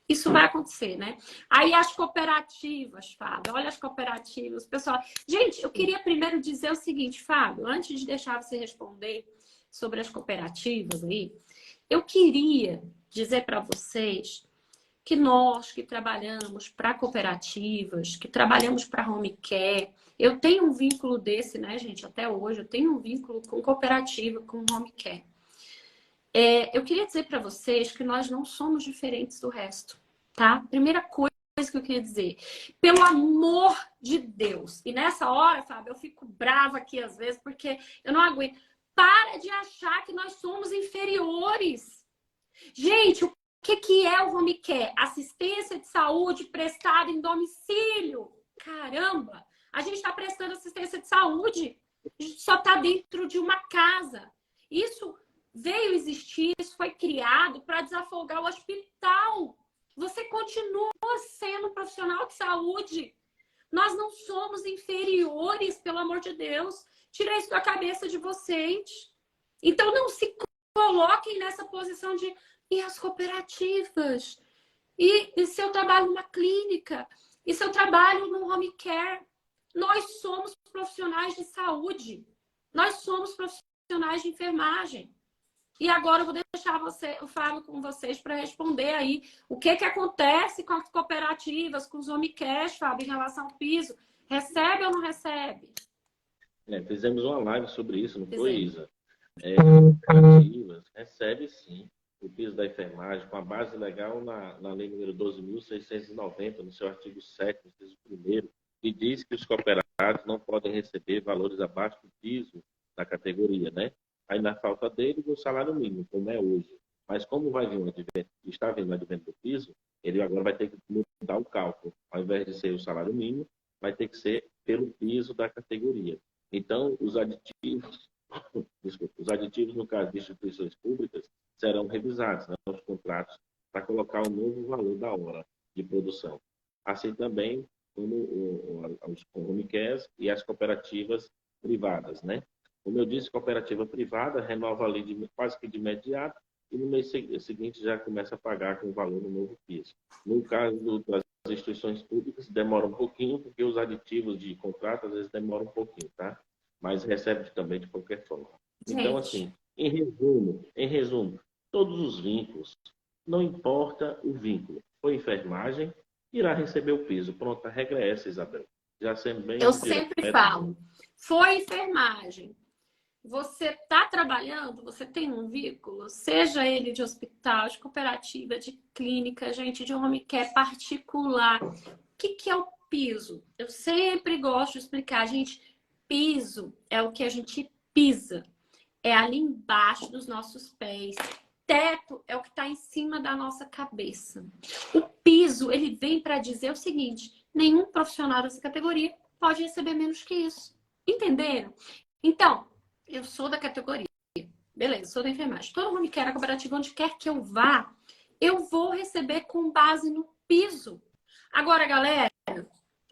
isso vai acontecer, né? Aí as cooperativas, Fábio, olha as cooperativas, pessoal. Gente, eu queria primeiro dizer o seguinte, Fábio, antes de deixar você responder sobre as cooperativas aí, eu queria dizer para vocês que nós que trabalhamos para cooperativas, que trabalhamos para home care, eu tenho um vínculo desse, né, gente? Até hoje, eu tenho um vínculo com cooperativa, com home care. Eu queria dizer para vocês que nós não somos diferentes do resto, tá? Primeira coisa que eu queria dizer, pelo amor de Deus. E nessa hora, Fábio, eu fico brava aqui às vezes, porque eu não aguento. Para de achar que nós somos inferiores. Gente, o que é o home care? Assistência de saúde prestada em domicílio. Caramba! A gente está prestando assistência de saúde. A gente só está dentro de uma casa. Isso veio existir, isso foi criado para desafogar o hospital. Você continua sendo um profissional de saúde. Nós não somos inferiores, pelo amor de Deus. Tira isso da cabeça de vocês. Então, não se coloquem nessa posição de e as cooperativas? E se eu trabalho numa clínica? E se eu trabalho no home care? Nós somos profissionais de saúde. Nós somos profissionais de enfermagem. E agora eu vou deixar o Fábio com vocês para responder aí o que acontece com as cooperativas, com os home cares, Fábio, em relação ao piso. Recebe ou não recebe? Fizemos uma live sobre isso, não foi, Isa? Cooperativas recebe sim o piso da enfermagem com a base legal na lei número 12.690, no seu artigo 7º, inciso 1º, que diz que os cooperados não podem receber valores abaixo do piso da categoria, né? Aí, na falta dele, o salário mínimo, como é hoje. Mas como vai vir está vindo o advento do piso, ele agora vai ter que mudar o cálculo. Ao invés de ser o salário mínimo, vai ter que ser pelo piso da categoria. Então, os aditivos, no caso de instituições públicas, serão revisados, né, os contratos, para colocar o novo valor da hora de produção. Assim também como os home cares e as cooperativas privadas, né? Como eu disse, cooperativa privada renova a lei quase que de imediato e no mês seguinte já começa a pagar com o valor no novo piso. No caso das instituições públicas, demora um pouquinho, porque os aditivos de contrato às vezes demoram um pouquinho, tá? Mas recebe também de qualquer forma. Gente. Então, assim, em resumo, todos os vínculos, não importa o vínculo, foi enfermagem, irá receber o piso. Pronto, a regra é essa, Isabel. Já sendo bem eu sempre falo, foi enfermagem. Você está trabalhando, você tem um vínculo, seja ele de hospital, de cooperativa, de clínica, gente, de home care particular. O que é o piso? Eu sempre gosto de explicar, gente, piso é o que a gente pisa é ali embaixo dos nossos pés. Teto é o que está em cima da nossa cabeça. O piso, ele vem para dizer o seguinte: nenhum profissional dessa categoria pode receber menos que isso. Entenderam? Então, eu sou da categoria. Beleza, sou da enfermagem. Todo mundo quer a cooperativa, onde quer que eu vá, eu vou receber com base no piso. Agora, galera,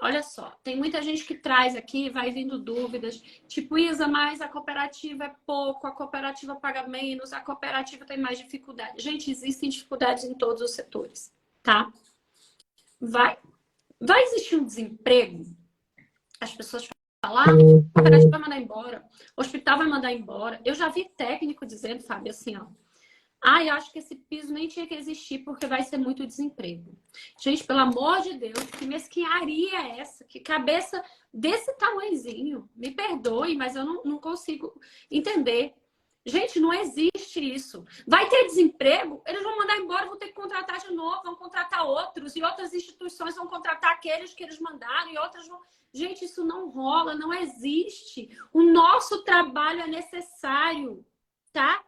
olha só, tem muita gente que traz aqui, vai vindo dúvidas, tipo, Isa, mas a cooperativa é pouco, a cooperativa paga menos, a cooperativa tem mais dificuldade. Gente, existem dificuldades em todos os setores, tá? Vai existir um desemprego, as pessoas falam, a cooperativa vai mandar embora, o hospital vai mandar embora. Eu já vi técnico dizendo, Fábio, assim, ó, eu acho que esse piso nem tinha que existir porque vai ser muito desemprego. Gente, pelo amor de Deus, que mesquinharia é essa? Que cabeça desse tamanhozinho? Me perdoe, mas eu não consigo entender. Gente, não existe isso. Vai ter desemprego, eles vão mandar embora, vão ter que contratar de novo, vão contratar outros, e outras instituições vão contratar aqueles que eles mandaram, e outras vão... Gente, isso não rola, não existe. O nosso trabalho é necessário, tá?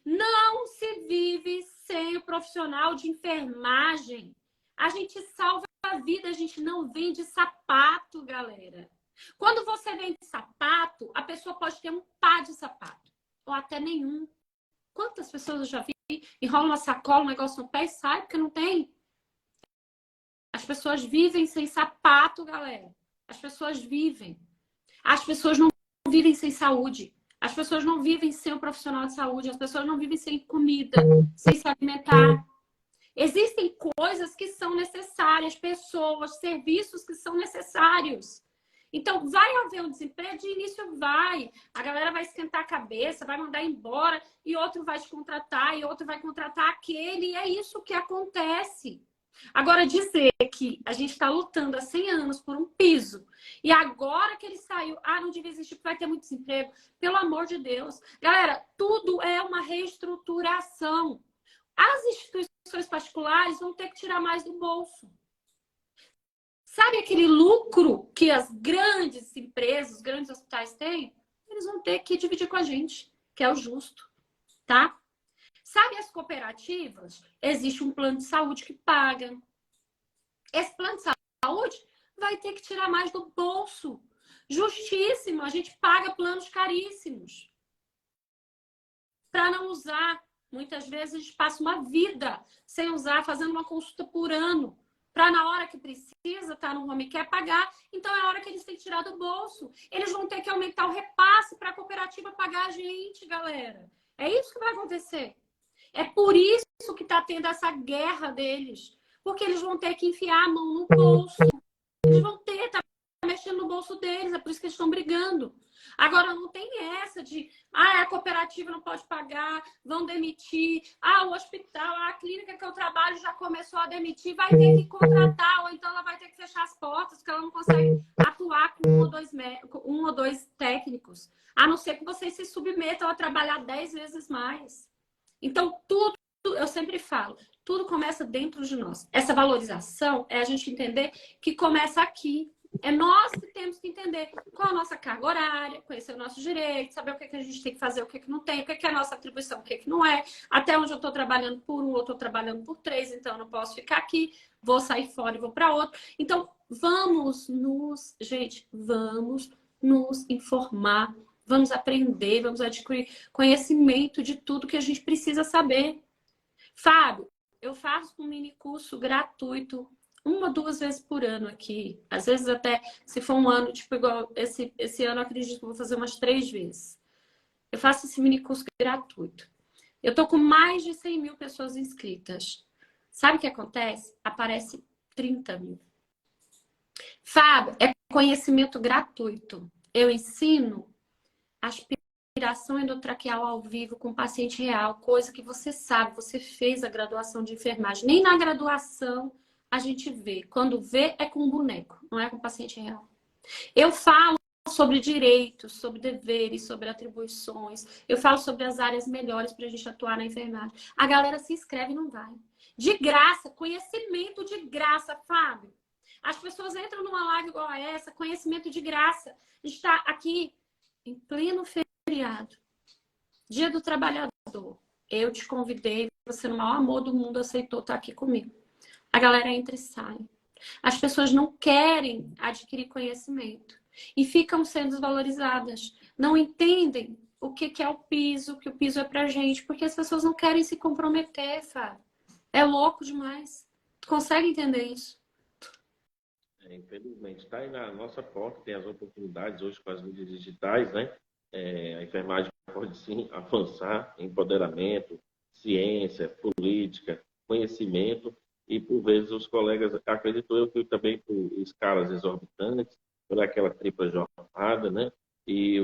Não se vive sem o profissional de enfermagem. A gente salva a vida, a gente não vende sapato, galera. Quando você vende sapato, a pessoa pode ter um par de sapato, ou até nenhum. Quantas pessoas eu já vi enrolam uma sacola, um negócio no pé e sai porque não tem? As pessoas vivem sem sapato, galera. As pessoas vivem. As pessoas não vivem sem saúde. As pessoas não vivem sem um profissional de saúde. As pessoas não vivem sem comida, sem se alimentar. Existem coisas que são necessárias, pessoas, serviços que são necessários. Então, vai haver um desemprego? De início vai. A galera vai esquentar a cabeça, vai mandar embora, e outro vai te contratar, e outro vai contratar aquele. E é isso que acontece. Agora, dizer que a gente está lutando há 100 anos por um piso e agora que ele saiu, não devia existir porque vai ter muito desemprego. Pelo amor de Deus. Galera, tudo é uma reestruturação. As instituições particulares vão ter que tirar mais do bolso. Sabe aquele lucro que as grandes empresas, os grandes hospitais têm? Eles vão ter que dividir com a gente, que é o justo, tá? Sabe as cooperativas? Existe um plano de saúde que paga. Esse plano de saúde vai ter que tirar mais do bolso. Justíssimo, a gente paga planos caríssimos para não usar. Muitas vezes a gente passa uma vida sem usar, fazendo uma consulta por ano, para na hora que precisa, tá no home care, pagar. Então é a hora que eles têm que tirar do bolso. Eles vão ter que aumentar o repasse para a cooperativa pagar a gente, galera. É isso que vai acontecer. É por isso que está tendo essa guerra deles. Porque eles vão ter que enfiar a mão no bolso. Eles vão ter, tá mexendo no bolso deles. É por isso que eles estão brigando. Agora, não tem essa de, a cooperativa não pode pagar, vão demitir. O hospital, a clínica que eu trabalho já começou a demitir, vai ter que contratar, ou então ela vai ter que fechar as portas, porque ela não consegue atuar com um ou dois técnicos. A não ser que vocês se submetam a trabalhar 10 vezes mais. Então, tudo, eu sempre falo, tudo começa dentro de nós. Essa valorização é a gente entender que começa aqui. É nós que temos que entender qual a nossa carga horária, conhecer o nosso direito, saber o que a gente tem que fazer, o que não tem, o que é a nossa atribuição, o que não é, até onde eu estou trabalhando por um, eu estou trabalhando por 3, então eu não posso ficar aqui, vou sair fora e vou para outro. Então, vamos nos informar, vamos aprender, vamos adquirir conhecimento de tudo que a gente precisa saber. Fábio, eu faço um mini curso gratuito 1 ou 2 vezes por ano aqui. Às vezes até, se for um ano, tipo igual esse ano, eu acredito que eu vou fazer umas 3 vezes. Eu faço esse mini curso gratuito. Eu tô com mais de 100 mil pessoas inscritas. Sabe o que acontece? Aparece 30 mil. Fábio, é conhecimento gratuito. Eu ensino aspiração endotraqueal ao vivo com paciente real, coisa que você sabe, você fez a graduação de enfermagem. Nem na graduação a gente vê. Quando vê, é com boneco, não é com paciente real. Eu falo sobre direitos, sobre deveres, sobre atribuições. Eu falo sobre as áreas melhores para a gente atuar na enfermagem. A galera se inscreve e não vai. De graça, conhecimento de graça, Fábio. As pessoas entram numa live igual a essa, conhecimento de graça. A gente está aqui em pleno feriado, Dia do Trabalhador. Eu te convidei, você no maior amor do mundo aceitou estar aqui comigo. A galera entra e sai. As pessoas não querem adquirir conhecimento e ficam sendo desvalorizadas. Não entendem o que é o piso, que o piso é pra gente, porque as pessoas não querem se comprometer, Fábio. É louco demais. Tu consegue entender isso? Infelizmente, está aí na nossa porta, tem as oportunidades hoje com as mídias digitais, né? A enfermagem pode sim avançar em empoderamento, ciência, política, conhecimento, e por vezes os colegas, acredito eu que também por escalas exorbitantes, por aquela tripla jornada, né? E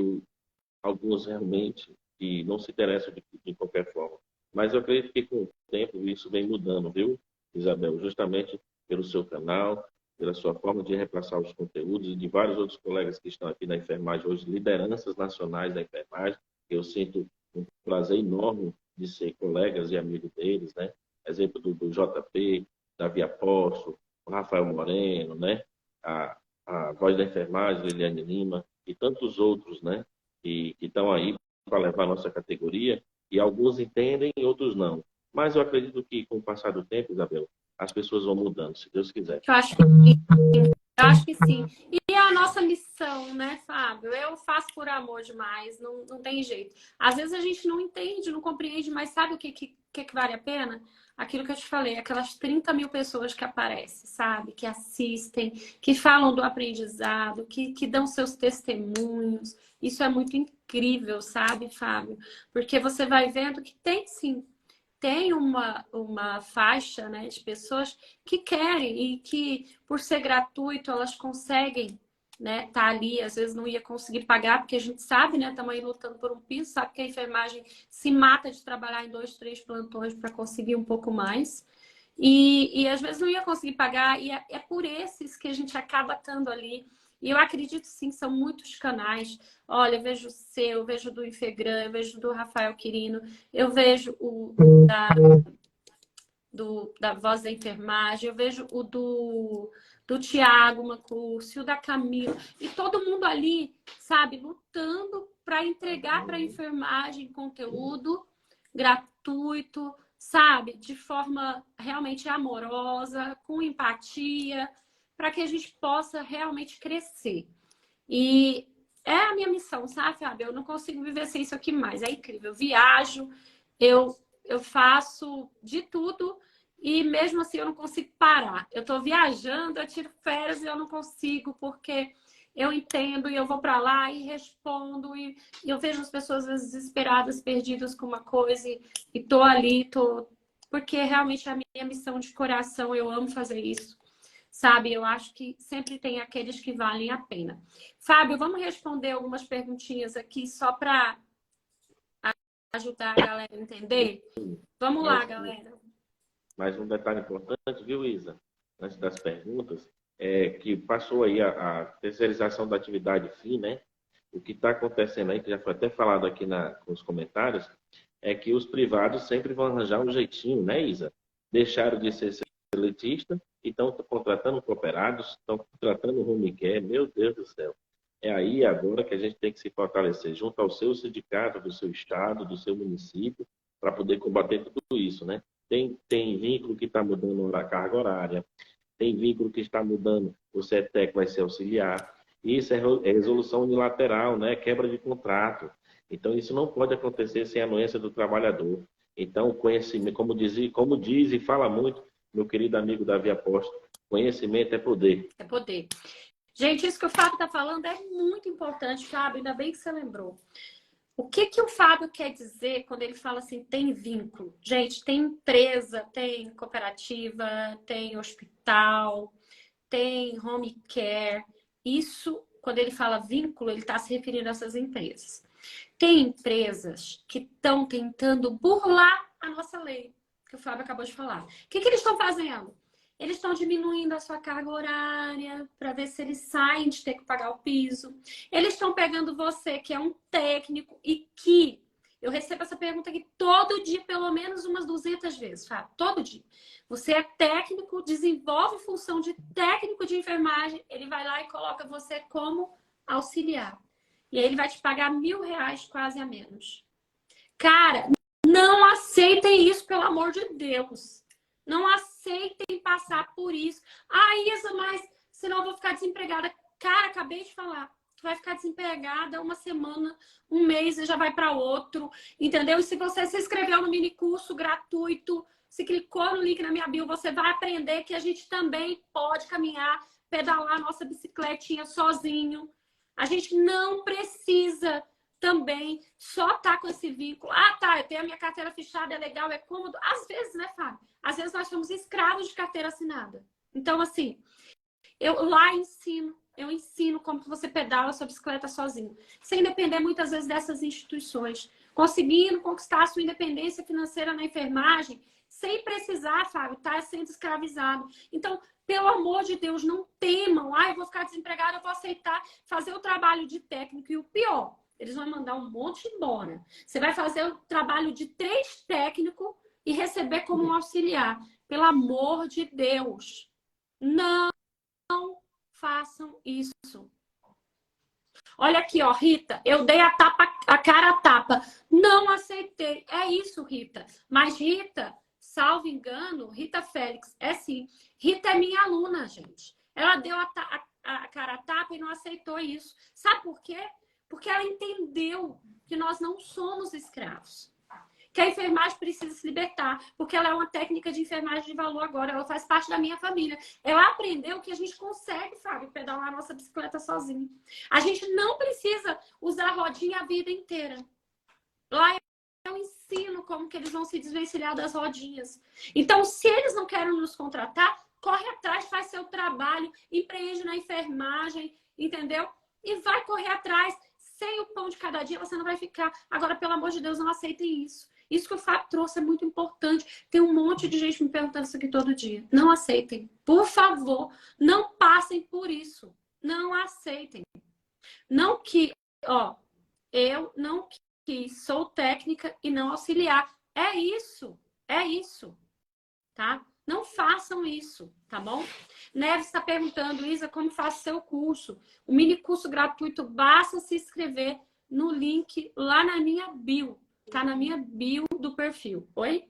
alguns realmente que não se interessam de qualquer forma. Mas eu acredito que com o tempo isso vem mudando, viu, Isabel? Justamente pelo seu canal, pela sua forma de repassar os conteúdos e de vários outros colegas que estão aqui na enfermagem hoje, lideranças nacionais da enfermagem. Eu sinto um prazer enorme de ser colegas e amigo deles, né? Exemplo do JP, Davi Apóstolo, o Rafael Moreno, né? A voz da enfermagem, Liliane Lima e tantos outros, né? Que estão aí para levar a nossa categoria, e alguns entendem e outros não. Mas eu acredito que, com o passar do tempo, Isabel, as pessoas vão mudando, se Deus quiser. Eu acho que sim. Eu acho que sim. E a nossa missão, né, Fábio? Eu faço por amor demais, não tem jeito. Às vezes a gente não entende, não compreende, mas sabe o que vale a pena? Aquilo que eu te falei, aquelas 30 mil pessoas que aparecem, sabe? Que assistem, que falam do aprendizado, que dão seus testemunhos. Isso é muito incrível, sabe, Fábio? Porque você vai vendo que tem sim, tem uma faixa, né, de pessoas que querem e que, por ser gratuito, elas conseguem, né, tá ali. Às vezes não ia conseguir pagar, porque a gente sabe, né, estamos aí lutando por um piso, sabe que a enfermagem se mata de trabalhar em 2, 3 plantões para conseguir um pouco mais. E às vezes não ia conseguir pagar, e é por esses que a gente acaba estando ali. E eu acredito sim, são muitos canais. Olha, eu vejo o seu, eu vejo do Infegran, eu vejo do Rafael Quirino, eu vejo o da Voz da Enfermagem, eu vejo o do Tiago Macurcio, o da Camila, e todo mundo ali, sabe, lutando para entregar para a enfermagem conteúdo gratuito, sabe, de forma realmente amorosa, com empatia, para que a gente possa realmente crescer. E é a minha missão, sabe, Fábio? Eu não consigo viver sem isso aqui mais. É incrível. Eu viajo, eu faço de tudo e mesmo assim eu não consigo parar. Eu estou viajando, eu tiro férias e eu não consigo, porque eu entendo e eu vou para lá e respondo e eu vejo as pessoas às vezes desesperadas, perdidas com uma coisa e estou ali, porque realmente é a minha missão de coração, eu amo fazer isso. Sabe, eu acho que sempre tem aqueles que valem a pena. Fábio, vamos responder algumas perguntinhas aqui só para ajudar a galera a entender? Vamos lá, galera. Mas um detalhe importante, viu, Isa, antes das perguntas, é que passou aí a terceirização da atividade fim, né? O que está acontecendo aí, que já foi até falado aqui nos comentários, é que os privados sempre vão arranjar um jeitinho, né, Isa? Deixaram de ser seletista e estão contratando cooperados, estão contratando home care, meu Deus do céu. É aí agora que a gente tem que se fortalecer junto ao seu sindicato, do seu estado, do seu município, para poder combater tudo isso, né? Tem vínculo que está mudando a carga horária, tem vínculo que está mudando, o CETEC vai ser auxiliar. Isso é resolução unilateral, né? Quebra de contrato. Então, isso não pode acontecer sem a anuência do trabalhador. Então, conhecimento, como diz e fala muito meu querido amigo Davi Apóstolo, conhecimento é poder. É poder. Gente, isso que o Fábio está falando é muito importante, Fábio, ainda bem que você lembrou. O que o Fábio quer dizer quando ele fala assim, tem vínculo? Gente, tem empresa, tem cooperativa, tem hospital, tem home care. Isso, quando ele fala vínculo, ele está se referindo a essas empresas. Tem empresas que estão tentando burlar a nossa lei, que o Fábio acabou de falar. O que eles estão fazendo? Eles estão diminuindo a sua carga horária para ver se eles saem de ter que pagar o piso. Eles estão pegando você, que é um técnico, e que... Eu recebo essa pergunta aqui todo dia, pelo menos umas 200 vezes, Fábio. Todo dia. Você é técnico, desenvolve função de técnico de enfermagem, ele vai lá e coloca você como auxiliar. E aí ele vai te pagar R$ 1.000 quase a menos. Cara, não aceitem isso, pelo amor de Deus. Não aceitem passar por isso. Ah, Isa, mas senão eu vou ficar desempregada. Cara, acabei de falar. Tu vai ficar desempregada uma semana, um mês e já vai para outro. Entendeu? E se você se inscreveu no mini curso gratuito, se clicou no link na minha bio, você vai aprender que a gente também pode caminhar, pedalar nossa bicicletinha sozinho. A gente não precisa também só tá com esse vínculo. Ah, tá, eu tenho a minha carteira fechada, é legal, é cômodo. Às vezes, né, Fábio? Às vezes nós somos escravos de carteira assinada. Então, assim, eu lá eu ensino como que você pedala sua bicicleta sozinho, sem depender muitas vezes dessas instituições, conseguindo conquistar a sua independência financeira na enfermagem, sem precisar, Fábio, estar sendo escravizado. Então, pelo amor de Deus, não temam. Ah, eu vou ficar desempregado, eu vou aceitar fazer o trabalho de técnico. E o pior, eles vão mandar um monte embora. Você vai fazer o trabalho de 3 técnicos e receber como um auxiliar. Pelo amor de Deus, não façam isso. Olha aqui, ó, Rita, eu dei a cara a tapa. Não aceitei. É isso, Rita. Mas Rita, salvo engano, Rita Félix, é sim. Rita é minha aluna, gente. Ela deu a cara a tapa e não aceitou isso. Sabe por quê? Porque ela entendeu que nós não somos escravos. Que a enfermagem precisa se libertar. Porque ela é uma técnica de enfermagem de valor agora. Ela faz parte da minha família. Ela aprendeu que a gente consegue, Fábio, pedalar a nossa bicicleta sozinho. A gente não precisa usar a rodinha a vida inteira. Lá eu ensino como que eles vão se desvencilhar das rodinhas. Então, se eles não querem nos contratar, corre atrás, faz seu trabalho, empreende na enfermagem, entendeu? E vai correr atrás. Sem o pão de cada dia, você não vai ficar. Agora, pelo amor de Deus, não aceitem isso. Isso que o Fábio trouxe é muito importante. Tem um monte de gente me perguntando isso aqui todo dia. Não aceitem. Por favor, não passem por isso. Não aceitem. Não que, ó, eu não quis, sou técnica e não auxiliar. É isso. É isso. Tá? Não façam isso, tá bom? Neves está perguntando, Isa, como faço seu curso? O mini curso gratuito, basta se inscrever no link lá na minha bio. Tá na minha bio do perfil. Oi?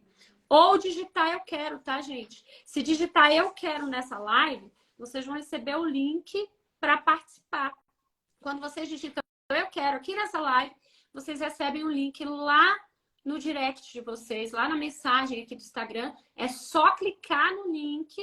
Ou digitar eu quero, tá, gente? Se digitar eu quero nessa live, vocês vão receber o link para participar. Quando vocês digitam eu quero aqui nessa live, vocês recebem um link lá no direct de vocês, lá na mensagem aqui do Instagram. É só clicar no link,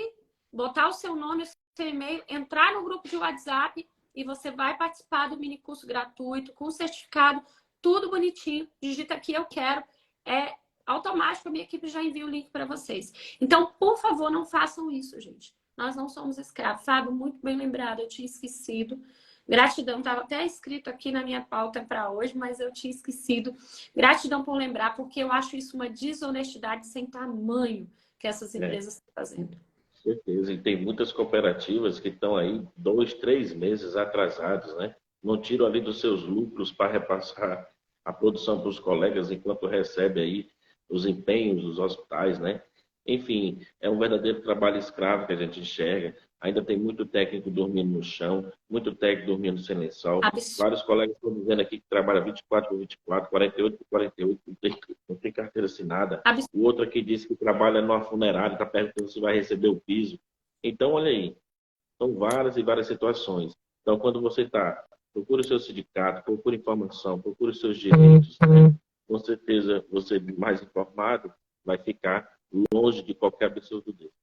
botar o seu nome, o seu e-mail, entrar no grupo de WhatsApp e você vai participar do mini curso gratuito, com certificado, tudo bonitinho. Digita aqui, eu quero. É automático, a minha equipe já envia o link para vocês. Então, por favor, não façam isso, gente. Nós não somos escravos. Fábio, muito bem lembrado, eu tinha esquecido. Gratidão, estava até escrito aqui na minha pauta para hoje, mas eu tinha esquecido. Gratidão por lembrar, porque eu acho isso uma desonestidade sem tamanho que essas empresas estão fazendo. Com certeza, e tem muitas cooperativas que estão aí 2, 3 meses atrasados, né? Não tiram ali dos seus lucros para repassar a produção para os colegas, enquanto recebe aí os empenhos dos hospitais, né? Enfim, é um verdadeiro trabalho escravo que a gente enxerga. Ainda tem muito técnico dormindo no chão, muito técnico dormindo sem lençol. Vários colegas estão dizendo aqui que trabalha 24 por 24, 48 por 48, não tem carteira assinada. O outro aqui disse que trabalha numa funerária, está perguntando se vai receber o piso. Então, olha aí, são várias e várias situações. Então, quando você está, procure o seu sindicato, procure informação, procure os seus direitos, né? Com certeza, você mais informado vai ficar longe de qualquer absurdo dele.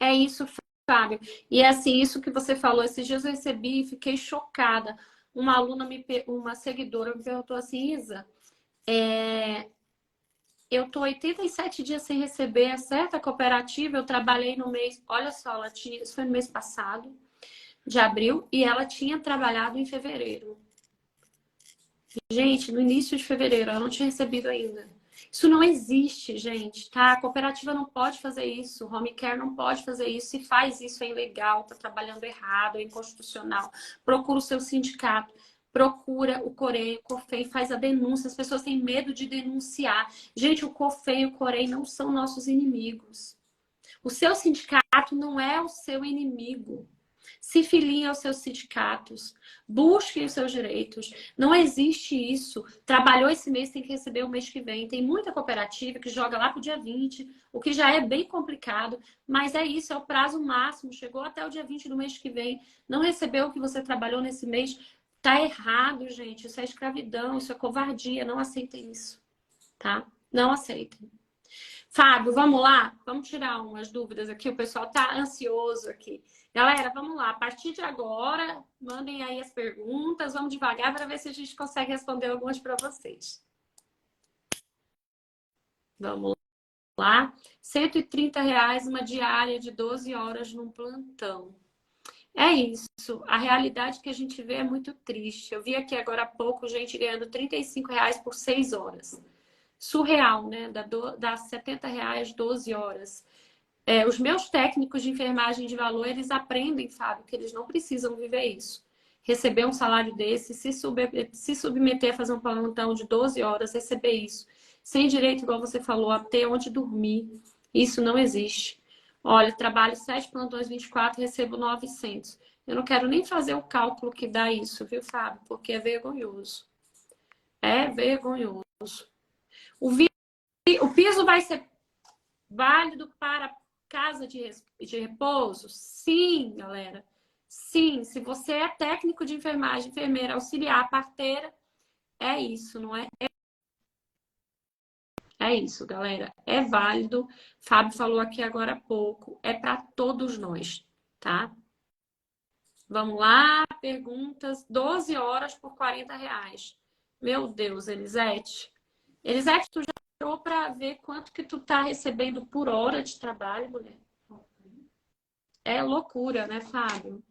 É isso, Fábio. E assim, isso que você falou, esses dias eu recebi e fiquei chocada. Uma aluna, uma seguidora me perguntou assim, Isa, eu tô 87 dias sem receber, certa cooperativa, eu trabalhei no mês, olha só, ela tinha, isso foi no mês passado, de abril, e ela tinha trabalhado em fevereiro. Gente, no início de fevereiro, ela não tinha recebido ainda. Isso não existe, gente, tá? A cooperativa não pode fazer isso, o home care não pode fazer isso. Se faz isso, é ilegal, tá trabalhando errado, é inconstitucional. Procura o seu sindicato, procura o COREI, o COFEI, faz a denúncia. As pessoas têm medo de denunciar. Gente, o COFEI e o COREI não são nossos inimigos. O seu sindicato não é o seu inimigo. Se filiem aos seus sindicatos, busquem os seus direitos. Não existe isso. Trabalhou esse mês, tem que receber o mês que vem. Tem muita cooperativa que joga lá para o dia 20, o que já é bem complicado, mas é isso, é o prazo máximo. Chegou até o dia 20 do mês que vem, não recebeu o que você trabalhou nesse mês. Tá errado, gente. Isso é escravidão, isso é covardia. Não aceitem isso, tá? Não aceitem. Fábio, vamos lá? Vamos tirar umas dúvidas aqui. O pessoal tá ansioso aqui. Galera, vamos lá. A partir de agora, mandem aí as perguntas. Vamos devagar para ver se a gente consegue responder algumas para vocês. Vamos lá. R$ 130 uma diária de 12 horas num plantão. É isso. A realidade que a gente vê é muito triste. Eu vi aqui agora há pouco gente ganhando R$ 35 por 6 horas. Surreal, né? Dá R$ 70, 12 horas. Os meus técnicos de enfermagem de valor, eles aprendem, Fábio, que eles não precisam viver isso. Receber um salário desse, se submeter a fazer um plantão de 12 horas, receber isso. Sem direito, igual você falou, a ter onde dormir. Isso não existe. Olha, trabalho 7 plantões 24, recebo 900. Eu não quero nem fazer o cálculo que dá isso, viu, Fábio? Porque é vergonhoso. É vergonhoso. O piso vai ser válido para casa de repouso? Sim, galera. Sim, se você é técnico de enfermagem, enfermeira, auxiliar, parteira, é isso, não é? É isso, galera. É válido. Fábio falou aqui agora há pouco. É para todos nós, tá? Vamos lá. Perguntas. 12 horas por R$ 40. Meu Deus, Elisete. Elisete, tu já entrou para ver quanto que tu tá recebendo por hora de trabalho, mulher? É loucura, né, Fábio?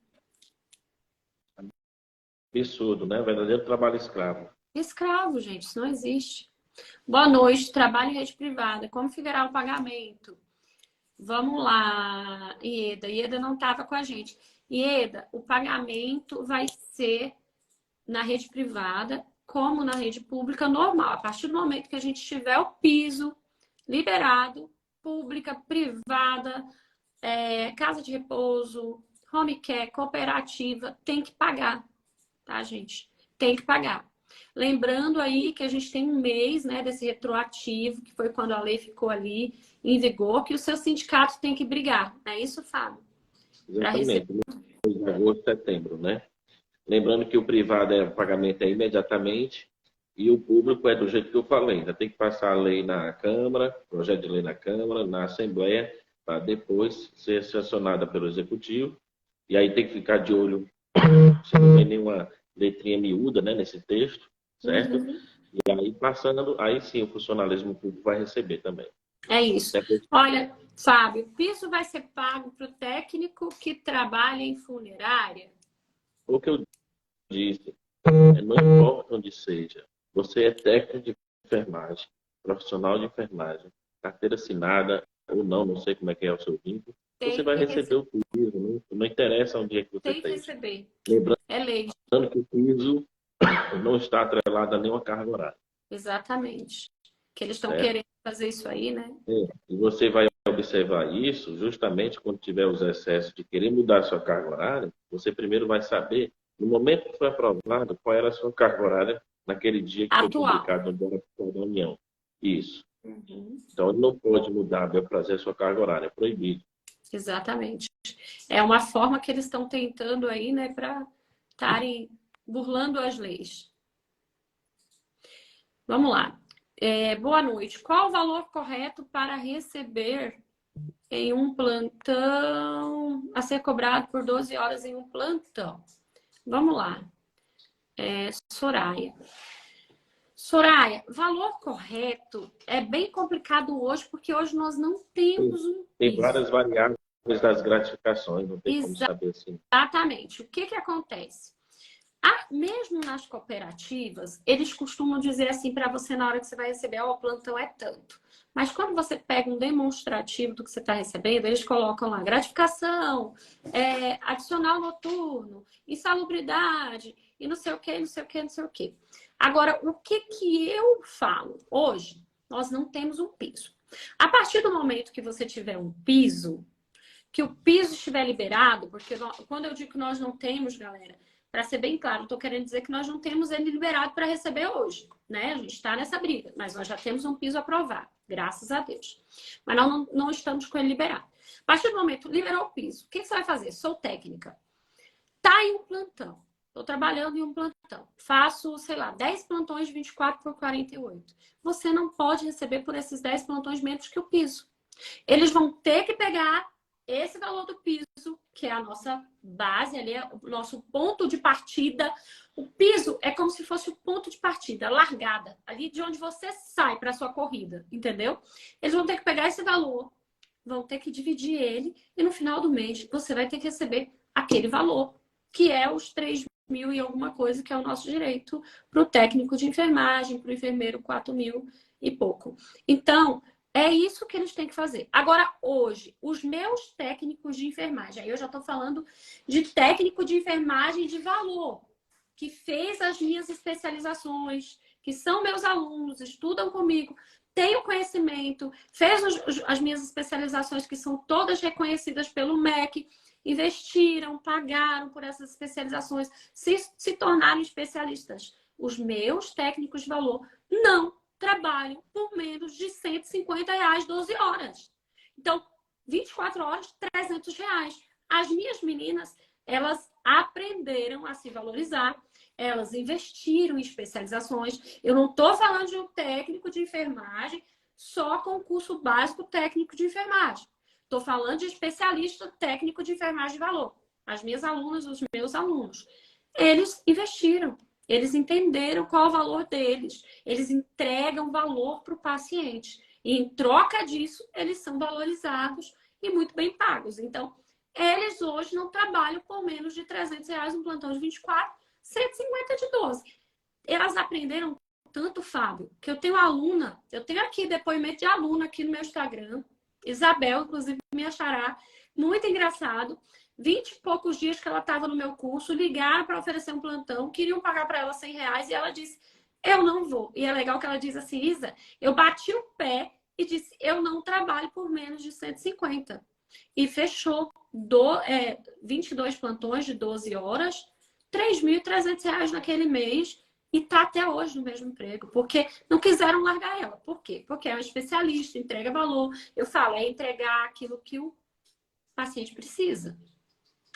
Absurdo, né? Verdadeiro trabalho escravo. Escravo, gente, isso não existe. Boa noite, trabalho em rede privada. Como ficará o pagamento? Vamos lá, Ieda. Ieda não estava com a gente. Ieda, o pagamento vai ser na rede privada, como na rede pública normal. A partir do momento que a gente tiver o piso liberado, pública, privada, casa de repouso, home care, cooperativa, tem que pagar, tá, gente? Tem que pagar. Lembrando aí que a gente tem um mês, né, desse retroativo, que foi quando a lei ficou ali em vigor, que o seu sindicato tem que brigar. É isso, Fábio? Exatamente. Em agosto, setembro, né? Lembrando que o privado o pagamento é imediatamente e o público é do jeito que eu falei. Ainda tem que passar a lei na Câmara, projeto de lei na Câmara, na Assembleia, para depois ser sancionada pelo Executivo. E aí tem que ficar de olho se não tem nenhuma letrinha miúda, né, nesse texto, certo? Uhum. E aí passando, aí sim o funcionalismo público vai receber também. É isso. Olha, Fábio, o piso vai ser pago para o técnico que trabalha em funerária? O que eu disse, não importa onde seja, você é técnico de enfermagem, profissional de enfermagem, carteira assinada ou não, não sei como é que é o seu vínculo, você vai receber o piso, não interessa onde é que você tem que esteja. receber. Lembrando É lei. que o piso não está atrelado a nenhuma carga horária. Exatamente. Que eles estão querendo fazer isso aí, né? E você vai observar isso justamente quando tiver os excessos de querer mudar a sua carga horária, você primeiro vai saber, no momento que foi aprovado, qual era a sua carga horária naquele dia que foi publicado no Diário Oficial da União. Isso. Uhum. Então, ele não pode mudar a bel prazer a sua carga horária, é proibido. Exatamente. É uma forma que eles estão tentando aí, né, para estarem burlando as leis. Vamos lá. Boa noite. Qual o valor correto para receber em um plantão, a ser cobrado por 12 horas em um plantão? Vamos lá. Soraya. Soraya, valor correto é bem complicado hoje, porque hoje nós não temos um piso. Tem várias variáveis das gratificações, não tem como saber assim. Exatamente. O que acontece? Mesmo nas cooperativas, eles costumam dizer assim para você na hora que você vai receber, o plantão é tanto. Mas quando você pega um demonstrativo do que você está recebendo, eles colocam lá gratificação, adicional noturno, insalubridade, e não sei o que, não sei o que, não sei o que. Agora, o que eu falo? Hoje, nós não temos um piso. A partir do momento que você tiver um piso, que o piso estiver liberado, porque quando eu digo que nós não temos, galera, para ser bem claro, estou querendo dizer que nós não temos ele liberado para receber hoje, né? A gente está nessa briga, mas nós já temos um piso aprovado, graças a Deus. Mas nós não estamos com ele liberado. A partir do momento que liberou o piso, o que você vai fazer? Sou técnica. Tá em um plantão. Estou trabalhando em um plantão. Faço, sei lá, 10 plantões de 24 por 48. Você não pode receber por esses 10 plantões menos que o piso. Eles vão ter que pegar esse valor do piso, que é a nossa base, ali é o nosso ponto de partida. O piso é como se fosse o ponto de partida, a largada, ali de onde você sai para a sua corrida, entendeu? Eles vão ter que pegar esse valor, vão ter que dividir ele, e no final do mês você vai ter que receber aquele valor, que é os 3.000 e alguma coisa, que é o nosso direito para o técnico de enfermagem, para o enfermeiro 4.000 e pouco. Então, é isso que eles têm que fazer. Agora, hoje, os meus técnicos de enfermagem, aí eu já estou falando de técnico de enfermagem de valor, que fez as minhas especializações, que são meus alunos, estudam comigo, tem o conhecimento, fez as minhas especializações, que são todas reconhecidas pelo MEC, investiram, pagaram por essas especializações, se tornaram especialistas. Os meus técnicos de valor não trabalham por menos de R$ 150, 12 horas. Então, 24 horas, R$ 300. As minhas meninas, elas aprenderam a se valorizar, elas investiram em especializações. Eu não estou falando de um técnico de enfermagem só com o curso básico técnico de enfermagem. Estou falando de especialista técnico de enfermagem de valor. As minhas alunas, os meus alunos, eles investiram. Eles entenderam qual é o valor deles. Eles entregam valor para o paciente. E em troca disso, eles são valorizados e muito bem pagos. Então, eles hoje não trabalham por menos de R$ 300 um plantão de 24, 150 de 12. Elas aprenderam tanto, Fábio, que eu tenho aluna, eu tenho aqui depoimento de aluna aqui no meu Instagram, Isabel, inclusive, me achará, muito engraçado. 20 e poucos dias que ela estava no meu curso, ligaram para oferecer um plantão, queriam pagar para ela R$ 100 e ela disse, eu não vou. E é legal que ela diz assim, Isa, eu bati o pé e disse, eu não trabalho por menos de 150. E fechou 22 plantões de 12 horas, R$ 3.300 naquele mês e está até hoje no mesmo emprego, porque não quiseram largar ela. Por quê? Porque é um especialista, entrega valor. Eu falo, é entregar aquilo que o paciente precisa.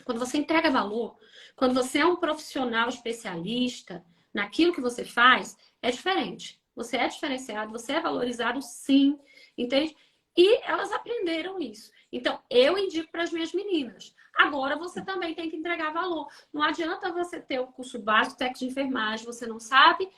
Quando você entrega valor, quando você é um profissional especialista naquilo que você faz, é diferente. Você é diferenciado, você é valorizado, sim, entende? E elas aprenderam isso. Então, eu indico para as minhas meninas. Agora, você também tem que entregar valor. Não adianta você ter o curso básico, técnico de enfermagem, você não sabe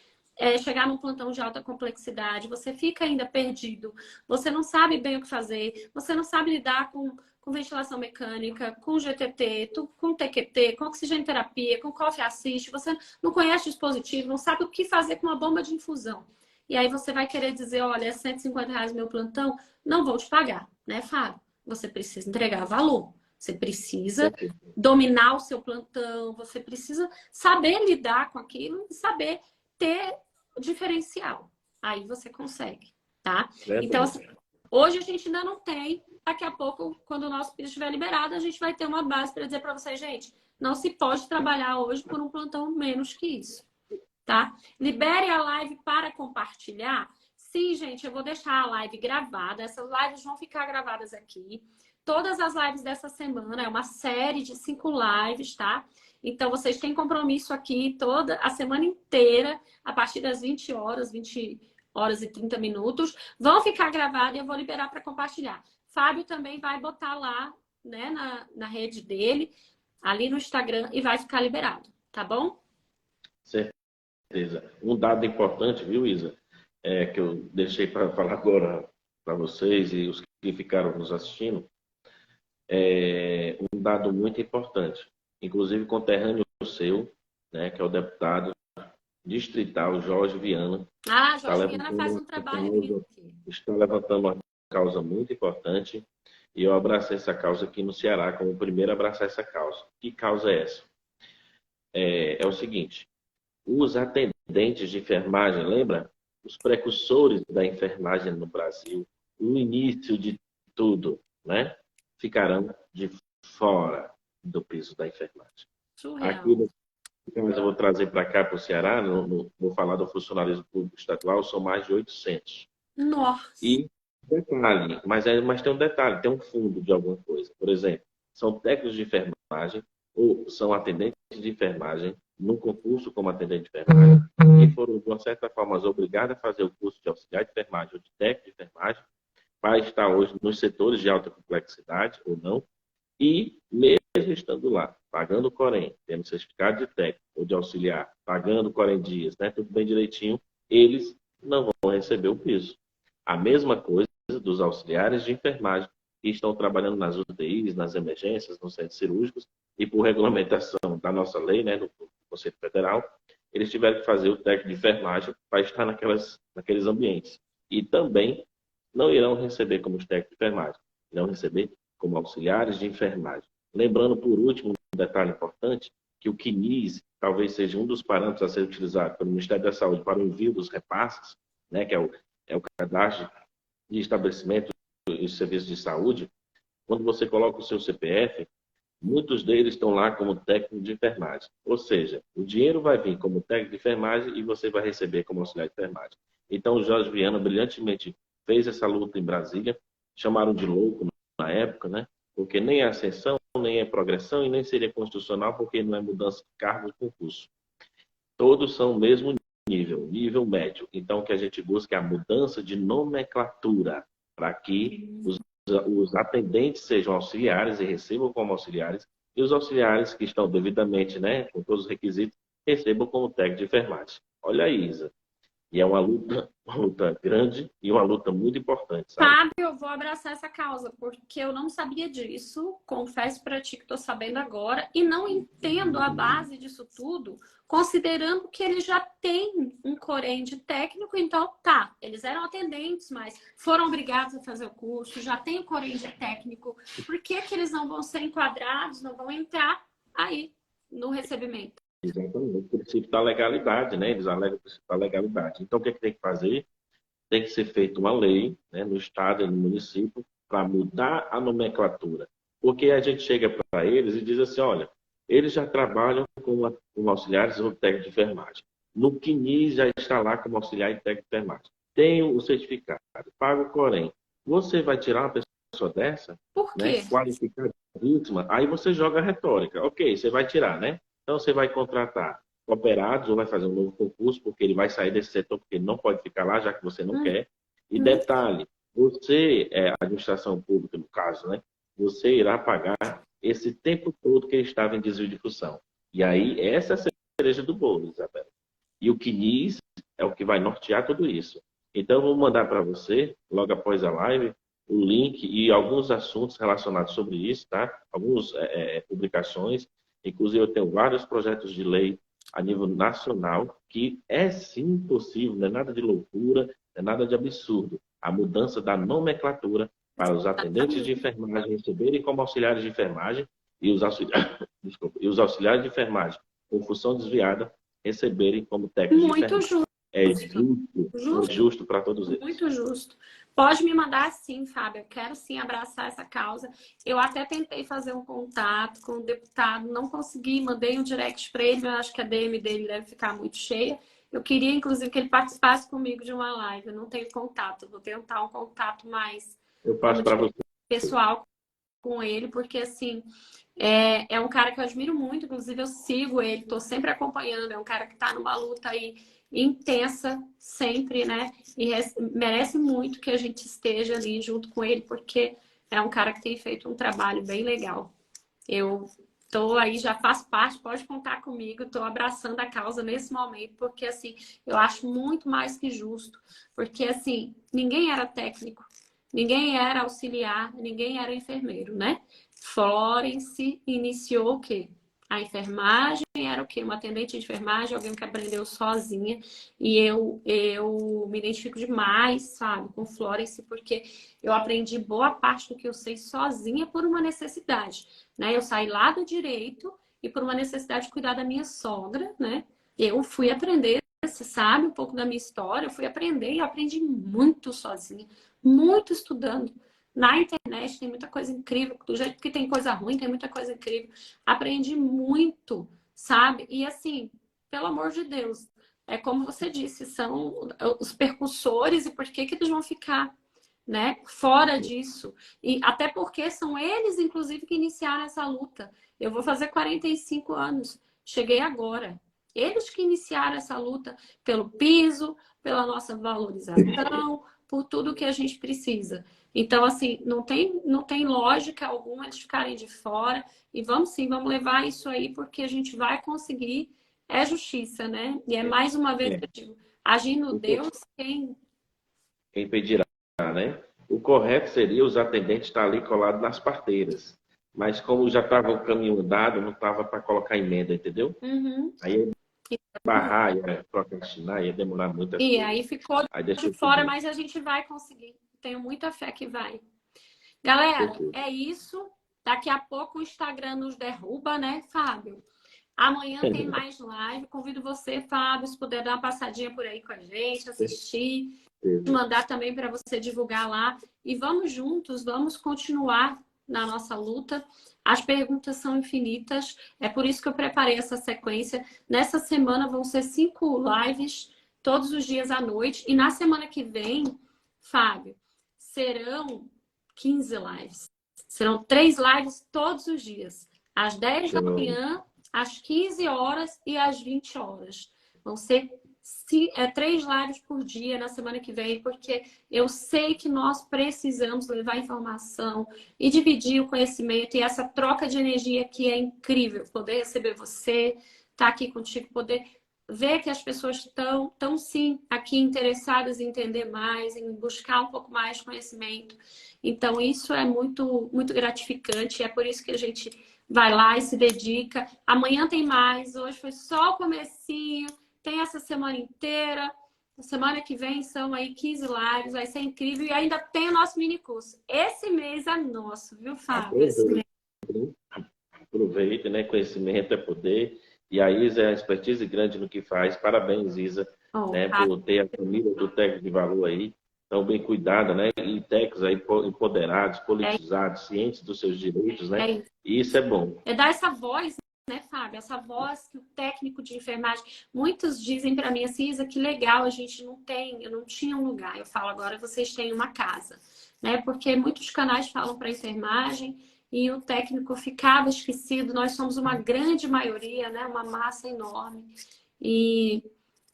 chegar num plantão de alta complexidade, você fica ainda perdido, você não sabe bem o que fazer, você não sabe lidar com ventilação mecânica, com GTT, com TQT, com oxigênio terapia, com coffee assist, você não conhece o dispositivo, não sabe o que fazer com uma bomba de infusão. E aí você vai querer dizer, olha, é R$ 150 meu plantão, não vou te pagar, né, Fábio? Você precisa entregar valor, você precisa dominar o seu plantão, você precisa saber lidar com aquilo e saber ter o diferencial. Aí você consegue, tá? Então, assim, hoje a gente ainda não tem. Daqui a pouco, quando o nosso piso estiver liberado, a gente vai ter uma base para dizer para vocês, gente, não se pode trabalhar hoje por um plantão menos que isso, tá? Libere a live para compartilhar. Sim, gente, eu vou deixar a live gravada. Essas lives vão ficar gravadas aqui. Todas as lives dessa semana, é uma série de 5 lives, tá? Então, vocês têm compromisso aqui toda a semana inteira, a partir das 20 horas e 30 minutos. Vão ficar gravadas e eu vou liberar para compartilhar. Fábio também vai botar lá, né, na rede dele, ali no Instagram, e vai ficar liberado, tá bom? Certeza. Um dado importante, viu, Isa? Que eu deixei para falar agora para vocês e os que ficaram nos assistindo. Um dado muito importante. Inclusive, conterrâneo seu, né, que é o deputado distrital Jorge Viana. Jorge Viana faz um trabalho incrível. Está levantando uma causa muito importante e eu abracei essa causa aqui no Ceará como o primeiro a abraçar essa causa. Que causa é essa? É o seguinte, os atendentes de enfermagem, lembra? Os precursores da enfermagem no Brasil, o início de tudo, né? ficarão de fora do piso da enfermagem. Aqui Surreal. no mas eu vou trazer para cá, para o Ceará, vou falar do funcionalismo público estadual, são mais de 800. Nossa. E detalhe, mas tem um detalhe, tem um fundo de alguma coisa. Por exemplo, são técnicos de enfermagem ou são atendentes de enfermagem num concurso como atendente de enfermagem que foram, de uma certa forma, obrigados a fazer o curso de auxiliar de enfermagem ou de técnico de enfermagem para estar hoje nos setores de alta complexidade ou não. E mesmo estando lá, pagando o Corém, tendo certificado de técnico ou de auxiliar, pagando o Corém Dias, né, tudo bem direitinho, eles não vão receber o piso. A mesma coisa dos auxiliares de enfermagem que estão trabalhando nas UTIs, nas emergências, nos centros cirúrgicos, e por regulamentação da nossa lei, né, do Conselho Federal, eles tiveram que fazer o técnico de enfermagem para estar naqueles ambientes. E também não irão receber como os técnicos de enfermagem, irão receber como auxiliares de enfermagem. Lembrando, por último, um detalhe importante, que o CNIS talvez seja um dos parâmetros a ser utilizado pelo Ministério da Saúde para o envio dos repasses, né, que é o cadastro de estabelecimento e serviços de saúde. Quando você coloca o seu CPF, muitos deles estão lá como técnico de enfermagem. Ou seja, o dinheiro vai vir como técnico de enfermagem e você vai receber como auxiliar de enfermagem. Então, o Jorge Viana brilhantemente fez essa luta em Brasília, chamaram de louco na época, né? Porque nem é ascensão, nem é progressão e nem seria constitucional, porque não é mudança de cargo de concurso. Todos são o mesmo nível médio. Então, o que a gente busca é a mudança de nomenclatura para que os atendentes sejam auxiliares e recebam como auxiliares, e os auxiliares que estão devidamente, né, com todos os requisitos, recebam como técnico de enfermagem. Olha aí, Isa. E é uma luta grande e uma luta muito importante, sabe? Fábio, eu vou abraçar essa causa, porque eu não sabia disso, confesso para ti que estou sabendo agora, e não entendo a base disso tudo, considerando que eles já têm um Corém de técnico, então tá, eles eram atendentes, mas foram obrigados a fazer o curso, já tem o Corém de técnico, por que que eles não vão ser enquadrados, não vão entrar aí no recebimento? Exatamente. O princípio da legalidade, né? Eles alegam o princípio da legalidade. Então, o que é que tem que fazer? Tem que ser feita uma lei, né, no estado e no município para mudar a nomenclatura. Porque a gente chega para eles e diz assim, olha, eles já trabalham como auxiliares ou técnico de enfermagem. No CNIS já está lá como auxiliar e técnico de enfermagem. Tem o certificado, paga o Corém. Você vai tirar uma pessoa dessa, Por né, quê? qualificadíssima, aí você joga a retórica. Ok, você vai tirar, né? Então você vai contratar cooperados ou vai fazer um novo concurso, porque ele vai sair desse setor, porque ele não pode ficar lá, já que você não quer. E detalhe, você, administração pública no caso, né? Você irá pagar esse tempo todo que ele estava em desvio de função. E aí, essa é a cereja do bolo, Isabela. E o CNIS é o que vai nortear tudo isso. Então, eu vou mandar para você, logo após a live, o link e alguns assuntos relacionados sobre isso, tá? Algumas publicações. Inclusive, eu tenho vários projetos de lei a nível nacional que é sim possível, não é nada de loucura, não é nada de absurdo. A mudança da nomenclatura para os atendentes de enfermagem receberem como auxiliares de enfermagem e os auxiliares, desculpa, e os auxiliares de enfermagem com função desviada receberem como técnicos de Muito enfermagem. justo. É justo para todos eles. Muito justo. Pode me mandar sim, Fábio. Eu quero sim abraçar essa causa. Eu até tentei fazer um contato com o deputado, não consegui, mandei um direct para ele, mas acho que a DM dele deve ficar muito cheia. Eu queria, inclusive, que ele participasse comigo de uma live. Eu não tenho contato, vou tentar um contato mais, Eu passo para você. pessoal com ele, porque assim, é um cara que eu admiro muito, inclusive eu sigo ele, estou sempre acompanhando, é um cara que está numa luta aí intensa, sempre, né? E merece muito que a gente esteja ali junto com ele, porque é um cara que tem feito um trabalho bem legal. Eu tô aí, já faço parte, pode contar comigo, estou abraçando a causa nesse momento, porque assim, eu acho muito mais que justo, porque assim, ninguém era técnico, ninguém era auxiliar, ninguém era enfermeiro, né? Florence iniciou o quê? A enfermagem era o quê? Uma atendente de enfermagem, alguém que aprendeu sozinha. E eu me identifico demais, sabe, com Florence, porque eu aprendi boa parte do que eu sei sozinha por uma necessidade, né? Eu saí lá do direito e por uma necessidade de cuidar da minha sogra, né? Eu fui aprender, você sabe, um pouco da minha história, eu fui aprender e aprendi muito sozinha, muito estudando, Na internet tem muita coisa incrível, do jeito que tem coisa ruim, tem muita coisa incrível. Aprendi muito, sabe? E assim, pelo amor de Deus, é como você disse, são os percussores e por que que eles vão ficar, né, fora disso? E até porque são eles, inclusive, que iniciaram essa luta. Eu vou fazer 45 anos, cheguei agora. Eles que iniciaram essa luta pelo piso, pela nossa valorização, por tudo que a gente precisa. Então, assim, não tem lógica alguma eles ficarem de fora. E vamos sim, vamos levar isso aí, porque a gente vai conseguir. É justiça, né? E é mais uma vez É. que eu digo, agindo Deus, quem... Quem pedirá, né? O correto seria os atendentes estar ali colados nas parteiras. Mas como já estava o caminho dado, não estava para colocar emenda, entendeu? Uhum. Aí ia barrar, ia procrastinar, ia demorar muitas E coisas. aí ficou Aí de deixou fora, tudo. mas a gente vai conseguir. Tenho muita fé que vai. Galera, Perfeito. é isso. Daqui a pouco o Instagram nos derruba, né, Fábio? Amanhã tem mais live. Convido você, Fábio, se puder dar uma passadinha por aí com a gente, assistir, mandar também para você divulgar lá. E vamos juntos, vamos continuar na nossa luta. As perguntas são infinitas. É por isso que eu preparei essa sequência. Nessa semana vão ser 5 lives, todos os dias à noite. E na semana que vem, Fábio, serão 15 lives. Serão 3 lives todos os dias. Às 10 da manhã, às 15 horas e às 20 horas. Vão ser 3 lives por dia na semana que vem, porque eu sei que nós precisamos levar informação e dividir o conhecimento e essa troca de energia que é incrível. Poder receber você, estar aqui contigo, poder ver que as pessoas estão sim aqui interessadas em entender mais, em buscar um pouco mais de conhecimento. Então, isso é muito, muito gratificante. É por isso que a gente vai lá e se dedica. Amanhã tem mais. Hoje foi só o comecinho. Tem essa semana inteira. Semana que vem são aí 15 lives. Vai ser incrível. E ainda tem o nosso mini curso. Esse mês é nosso, viu, Fábio? Esse mês. Aproveita, né? Conhecimento é poder. E a Isa é uma expertise grande no que faz. Parabéns, Isa, né, por ter a família do técnico de valor aí. Tão bem cuidada, né? E técnicos aí empoderados, politizados, cientes dos seus direitos, né? E isso é bom. É dar essa voz, né, Fábio? Essa voz que o técnico de enfermagem... Muitos dizem para mim assim, Isa, que legal, a gente não tem... Eu não tinha um lugar. Eu falo, agora vocês têm uma casa. Né? Porque muitos canais falam para enfermagem e o técnico ficava esquecido. Nós somos uma grande maioria, né? Uma massa enorme. E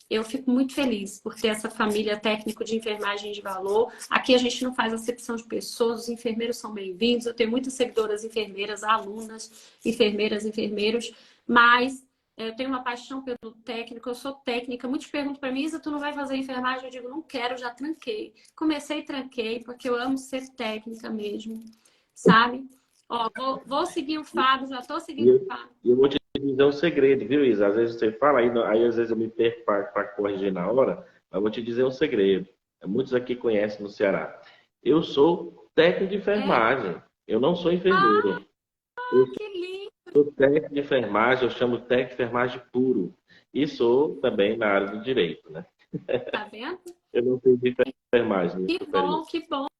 eu fico muito feliz por ter essa família técnico de enfermagem de valor. Aqui a gente não faz acepção de pessoas, os enfermeiros são bem-vindos. Eu tenho muitas seguidoras enfermeiras, alunas, enfermeiras, enfermeiros, mas eu tenho uma paixão pelo técnico, eu sou técnica. Muitos perguntam para mim, Isa, tu não vai fazer enfermagem? Eu digo, não quero, já tranquei. Comecei e tranquei, porque eu amo ser técnica mesmo, sabe? Ó, vou seguir o Fábio, já estou seguindo o Fábio. E eu vou te dizer um segredo, viu, Isa? Às vezes você fala, aí às vezes eu me perco para corrigir na hora, mas vou te dizer um segredo. Muitos aqui conhecem no Ceará. Eu sou técnico de enfermagem. Eu não sou enfermeiro. Que lindo! Eu sou técnico de enfermagem, eu chamo técnico de enfermagem puro. E sou também na área do direito, né? Tá vendo? Eu não sei de enfermagem. Que bom,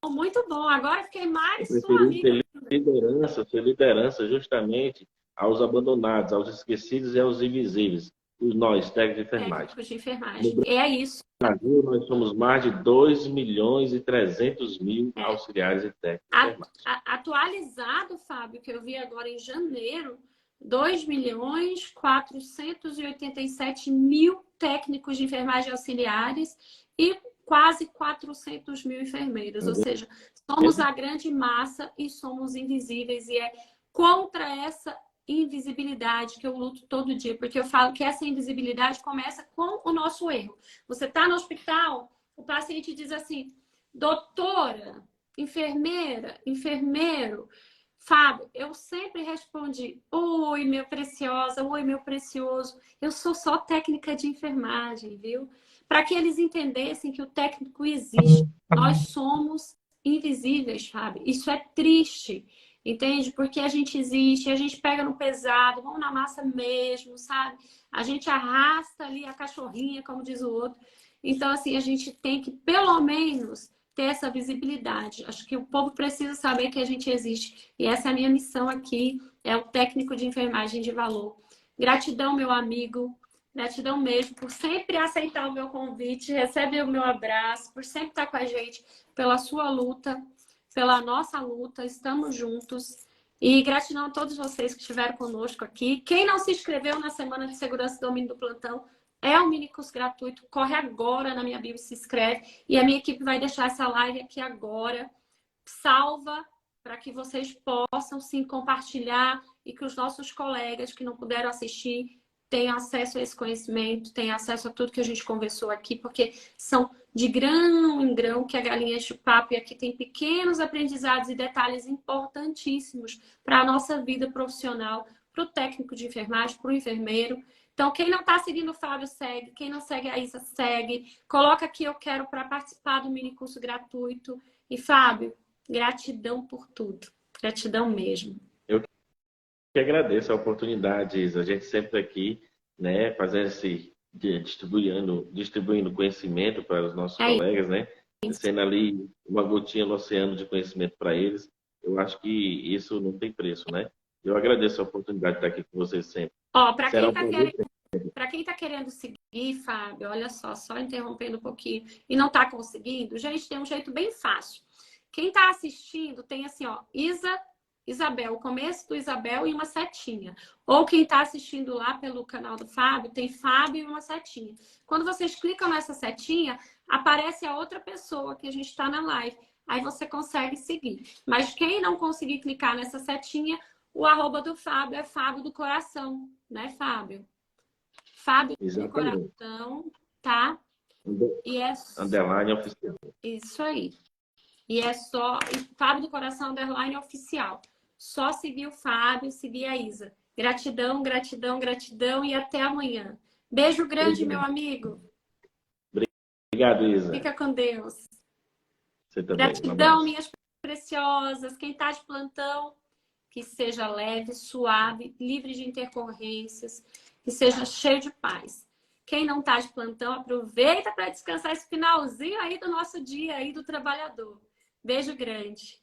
muito bom. Agora fiquei mais Eu sua preferi amiga. ser liderança justamente aos abandonados, aos esquecidos e aos invisíveis. Os nós, técnicos de enfermagem. Técnicos de enfermagem. É isso. No Brasil, nós somos mais de 2.300.000 auxiliares e técnicos de enfermagem. Atualizado, Fábio, que eu vi agora em janeiro, 2.487.000 técnicos de enfermagem auxiliares e quase 400.000 enfermeiros. Ou seja, somos a grande massa e somos invisíveis. E é contra essa invisibilidade que eu luto todo dia, porque eu falo que essa invisibilidade começa com o nosso erro. Você está no hospital, o paciente diz assim, doutora, enfermeira, enfermeiro, Fábio, eu sempre respondi, oi, meu preciosa, oi, meu precioso, eu sou só técnica de enfermagem, viu? Para que eles entendessem que o técnico existe. Nós somos invisíveis, Fábio. Isso é triste. Entende? Porque a gente existe, a gente pega no pesado, vamos na massa mesmo, sabe? A gente arrasta ali a cachorrinha, como diz o outro. Então, assim, a gente tem que, pelo menos, ter essa visibilidade. Acho que o povo precisa saber que a gente existe. E essa é a minha missão aqui, é o técnico de enfermagem de valor. Gratidão, meu amigo. Gratidão mesmo por sempre aceitar o meu convite, receber o meu abraço, por sempre estar com a gente, pela sua luta, pela nossa luta. Estamos juntos. E gratidão a todos vocês que estiveram conosco aqui. Quem não se inscreveu na Semana de Segurança e Domínio do Plantão, é um mini curso gratuito. Corre agora na minha bio e se inscreve. E a minha equipe vai deixar essa live aqui agora, salva, para que vocês possam sim compartilhar e que os nossos colegas que não puderam assistir tenham acesso a esse conhecimento, tenham acesso a tudo que a gente conversou aqui, porque são de grão em grão que a galinha enche o papo, e aqui tem pequenos aprendizados e detalhes importantíssimos para a nossa vida profissional, para o técnico de enfermagem, para o enfermeiro. Então, quem não está seguindo o Fábio, segue. Quem não segue a Isa, segue. Coloca aqui, eu quero, para participar do mini curso gratuito. E, Fábio, gratidão por tudo. Gratidão mesmo. Eu que agradeço a oportunidade, Isa. A gente sempre aqui, né, fazendo distribuindo conhecimento para os nossos colegas, né? Sendo ali uma gotinha no oceano de conhecimento para eles. Eu acho que isso não tem preço, né? Eu agradeço a oportunidade de estar aqui com vocês sempre. Ó, para quem está querendo seguir, Fábio, olha só interrompendo um pouquinho e não está conseguindo, gente, tem um jeito bem fácil. Quem está assistindo tem assim, ó, Isabel, o começo do Isabel e uma setinha. Ou quem está assistindo lá pelo canal do Fábio, tem Fábio e uma setinha. Quando vocês clicam nessa setinha, aparece a outra pessoa que a gente está na live. Aí você consegue seguir. Mas quem não conseguir clicar nessa setinha, o @ do Fábio é Fábio do Coração, né, Fábio? Fábio do Coração, tá? E é underline oficial. Isso aí. E é só Fábio do Coração underline oficial. Só seguir o Fábio, seguir a Isa. Gratidão, gratidão, gratidão e até amanhã. Beijo grande, meu amigo. Obrigado, Isa. Fica com Deus. Você também. Gratidão, minhas preciosas. Quem está de plantão, que seja leve, suave, livre de intercorrências, que seja cheio de paz. Quem não está de plantão, aproveita para descansar esse finalzinho aí do nosso dia aí do trabalhador. Beijo grande.